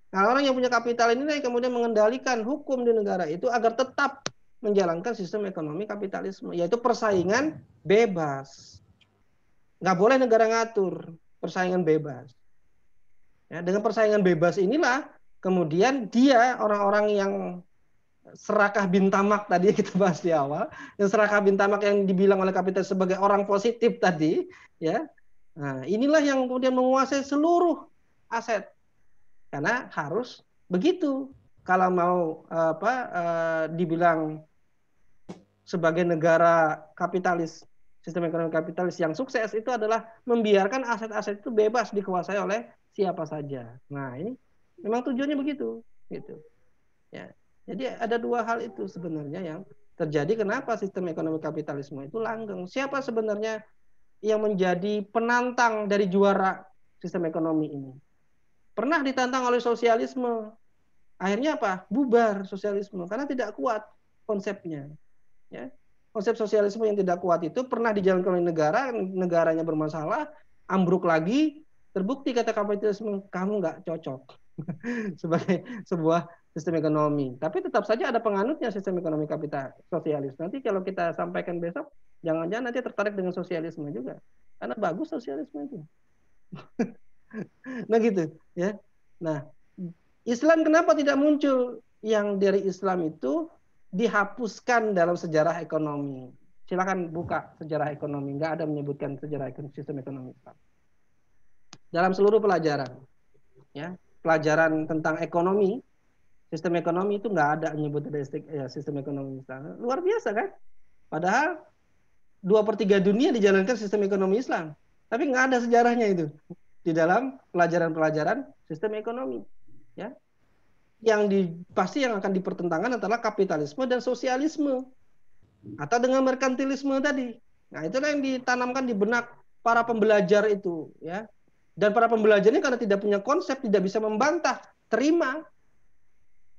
Nah, orang yang punya kapital ini yang kemudian mengendalikan hukum di negara itu agar tetap menjalankan sistem ekonomi kapitalisme, yaitu persaingan bebas. Nggak boleh negara ngatur, persaingan bebas. Ya, dengan persaingan bebas inilah kemudian dia orang-orang yang serakah bin tamak tadi kita bahas di awal, yang serakah bin tamak yang dibilang oleh kapitalis sebagai orang positif tadi, ya. Nah, inilah yang kemudian menguasai seluruh aset. Karena harus begitu. Kalau mau dibilang sebagai negara kapitalis, sistem ekonomi kapitalis yang sukses itu adalah membiarkan aset-aset itu bebas dikuasai oleh siapa saja. Nah, ini memang tujuannya begitu, gitu. Ya. Jadi ada dua hal itu sebenarnya yang terjadi kenapa sistem ekonomi kapitalisme itu langgeng. Siapa sebenarnya yang menjadi penantang dari juara sistem ekonomi ini? Pernah ditantang oleh sosialisme. Akhirnya apa? Bubar sosialisme karena tidak kuat konsepnya. Ya. Konsep sosialisme yang tidak kuat itu pernah dijalankan oleh negara, negaranya bermasalah, ambruk lagi, terbukti kata kapitalisme kamu nggak cocok sebagai sebuah sistem ekonomi. Tapi tetap saja ada penganutnya sistem ekonomi kapital sosialis. Nanti kalau kita sampaikan besok, jangan-jangan nanti tertarik dengan sosialisme juga. Karena bagus sosialisme itu. Nah gitu, ya. Nah, Islam kenapa tidak muncul? Yang dari Islam itu dihapuskan dalam sejarah ekonomi. Silakan buka sejarah ekonomi, nggak ada menyebutkan sejarah sistem ekonomi Islam. Dalam seluruh pelajaran, ya, pelajaran tentang ekonomi, sistem ekonomi itu nggak ada menyebut sistem ekonomi Islam. Luar biasa kan? Padahal 2/3 dunia dijalankan sistem ekonomi Islam, tapi nggak ada sejarahnya itu di dalam pelajaran-pelajaran sistem ekonomi. Ya, pasti yang akan dipertentangkan adalah kapitalisme dan sosialisme atau dengan merkantilisme tadi. Nah, itulah yang ditanamkan di benak para pembelajar itu, ya. Dan para pembelajarnya karena tidak punya konsep, tidak bisa membantah, terima.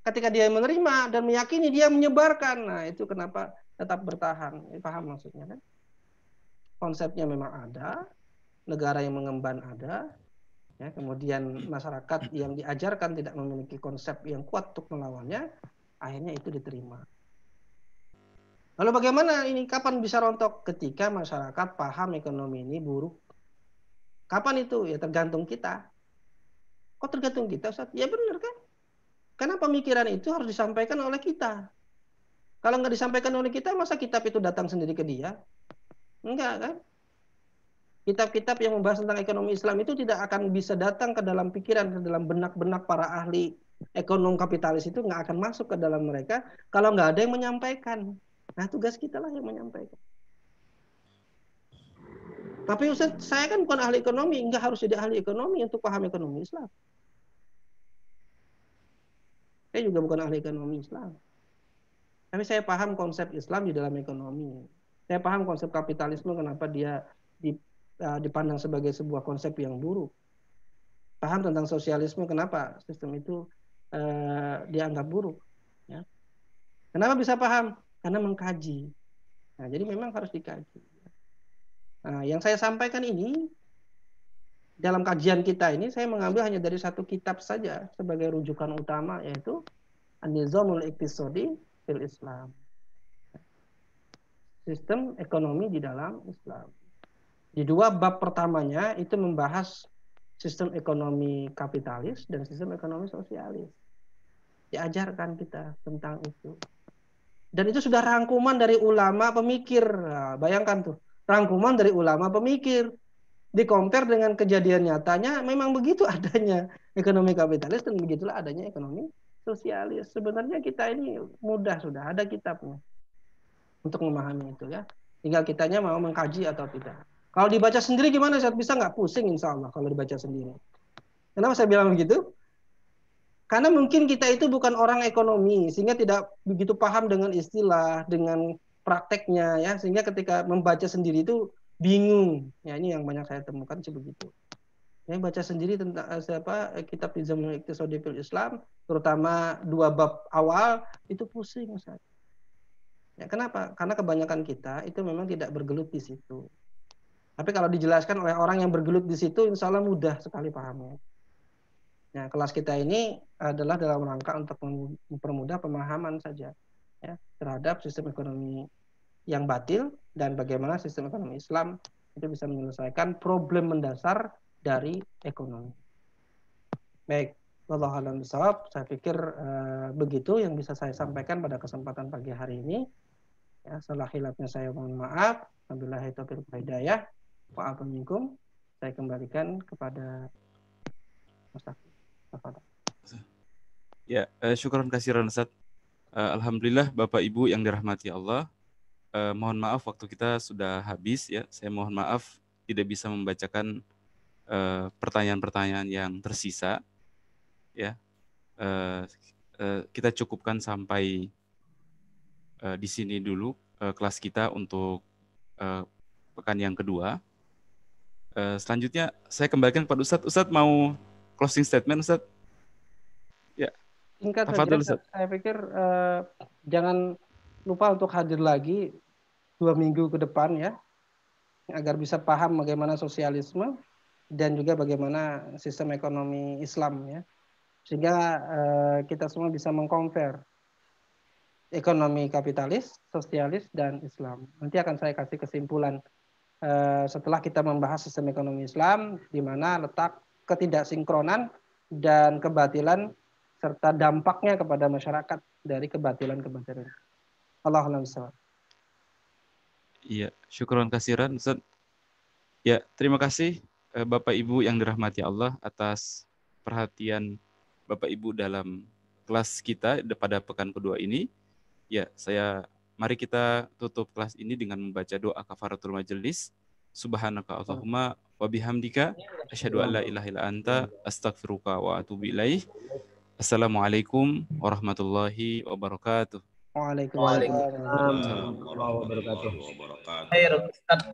Ketika dia menerima dan meyakini, dia menyebarkan. Nah, itu kenapa tetap bertahan. Paham maksudnya kan? Konsepnya memang ada, negara yang mengemban ada, ya, kemudian masyarakat yang diajarkan tidak memiliki konsep yang kuat untuk melawannya, akhirnya itu diterima. Lalu bagaimana ini? Kapan bisa rontok? Ketika masyarakat paham ekonomi ini buruk. Kapan itu? Ya tergantung kita. Kok tergantung kita, Ustaz? Ya benar kan? Karena pemikiran itu harus disampaikan oleh kita. Kalau nggak disampaikan oleh kita, masa kitab itu datang sendiri ke dia? Enggak kan? Kitab-kitab yang membahas tentang ekonomi Islam itu tidak akan bisa datang ke dalam pikiran, ke dalam benak-benak para ahli ekonom kapitalis itu nggak akan masuk ke dalam mereka kalau nggak ada yang menyampaikan. Nah, tugas kita lah yang menyampaikan. Tapi Ustaz, saya kan bukan ahli ekonomi, nggak harus jadi ahli ekonomi untuk paham ekonomi Islam. Saya juga bukan ahli ekonomi Islam. Tapi saya paham konsep Islam di dalam ekonomi. Saya paham konsep kapitalisme, kenapa dia dipandang sebagai sebuah konsep yang buruk. Paham tentang sosialisme, kenapa sistem itu dianggap buruk. Ya. Kenapa bisa paham? Karena mengkaji. Nah, jadi memang harus dikaji. Nah, yang saya sampaikan ini, dalam kajian kita ini, saya mengambil hanya dari satu kitab saja sebagai rujukan utama, yaitu An-Nizamul Iqtisadi fil Islam. Sistem ekonomi di dalam Islam. Di dua bab pertamanya itu membahas sistem ekonomi kapitalis dan sistem ekonomi sosialis. Diajarkan kita tentang itu. Dan itu sudah rangkuman dari ulama pemikir. Nah, bayangkan tuh. Rangkuman dari ulama pemikir. Di-compare dengan kejadian nyatanya, memang begitu adanya ekonomi kapitalis dan begitulah adanya ekonomi sosialis. Sebenarnya kita ini mudah sudah, ada kitabnya untuk memahami itu ya. Tinggal kitanya mau mengkaji atau tidak. Kalau dibaca sendiri gimana? Saya bisa nggak pusing insya Allah kalau dibaca sendiri. Kenapa saya bilang begitu? Karena mungkin kita itu bukan orang ekonomi, sehingga tidak begitu paham dengan istilah, dengan prakteknya ya, sehingga ketika membaca sendiri itu bingung. Ya ini yang banyak saya temukan sebegitu. Ya, baca sendiri tentang kitab Nizamul Iqtisadi fil Islam, terutama dua bab awal itu pusing Ustaz. Ya, kenapa? Karena kebanyakan kita itu memang tidak bergelut di situ. Tapi kalau dijelaskan oleh orang yang bergelut di situ, insya Allah mudah sekali pahamnya. Nah, kelas kita ini adalah dalam rangka untuk mempermudah pemahaman saja ya, terhadap sistem ekonomi yang batil dan bagaimana sistem ekonomi Islam itu bisa menyelesaikan problem mendasar dari ekonomi. Baik, Wallahu a'lam bishawab. Saya pikir begitu yang bisa saya sampaikan pada kesempatan pagi hari ini. Ya, salah khilafnya saya mohon maaf. Wabillahi taufiq wal hidayah. Wa'afu minkum. Saya kembalikan kepada Ustaz. Ya, syukran kasiran Ustaz. Alhamdulillah Bapak Ibu yang dirahmati Allah. Mohon maaf waktu kita sudah habis ya. Saya mohon maaf tidak bisa membacakan pertanyaan-pertanyaan yang tersisa. Ya, kita cukupkan sampai di sini dulu kelas kita untuk pekan yang kedua. Selanjutnya saya kembalikan kepada Ustadz. Ustadz mau closing statement, Ustadz? Ya. Singkat Tafadhol, saja, Ustadz. saya pikir jangan lupa untuk hadir lagi 2 minggu ke depan ya, agar bisa paham bagaimana sosialisme dan juga bagaimana sistem ekonomi Islam ya, sehingga kita semua bisa mengcompare ekonomi kapitalis, sosialis, dan Islam. Nanti akan saya kasih kesimpulan setelah kita membahas sistem ekonomi Islam, di mana letak ketidaksinkronan dan kebatilan serta dampaknya kepada masyarakat dari kebatilan-kebatilan. Allahumma sholli. Iya, syukron kasiran, Ustaz. Ya, terima kasih Bapak Ibu yang dirahmati Allah atas perhatian Bapak Ibu dalam kelas kita pada pekan kedua ini. Ya, mari kita tutup kelas ini dengan membaca doa kafaratul majelis. Subhanaka Allahumma wa bihamdika asyhadu an la ilaha illa anta astaghfiruka wa atubu ilaih. Assalamualaikum warahmatullahi wabarakatuh. Waalaikumsalam warahmatullahi Waalaikumsalam warahmatullahi wabarakatuh.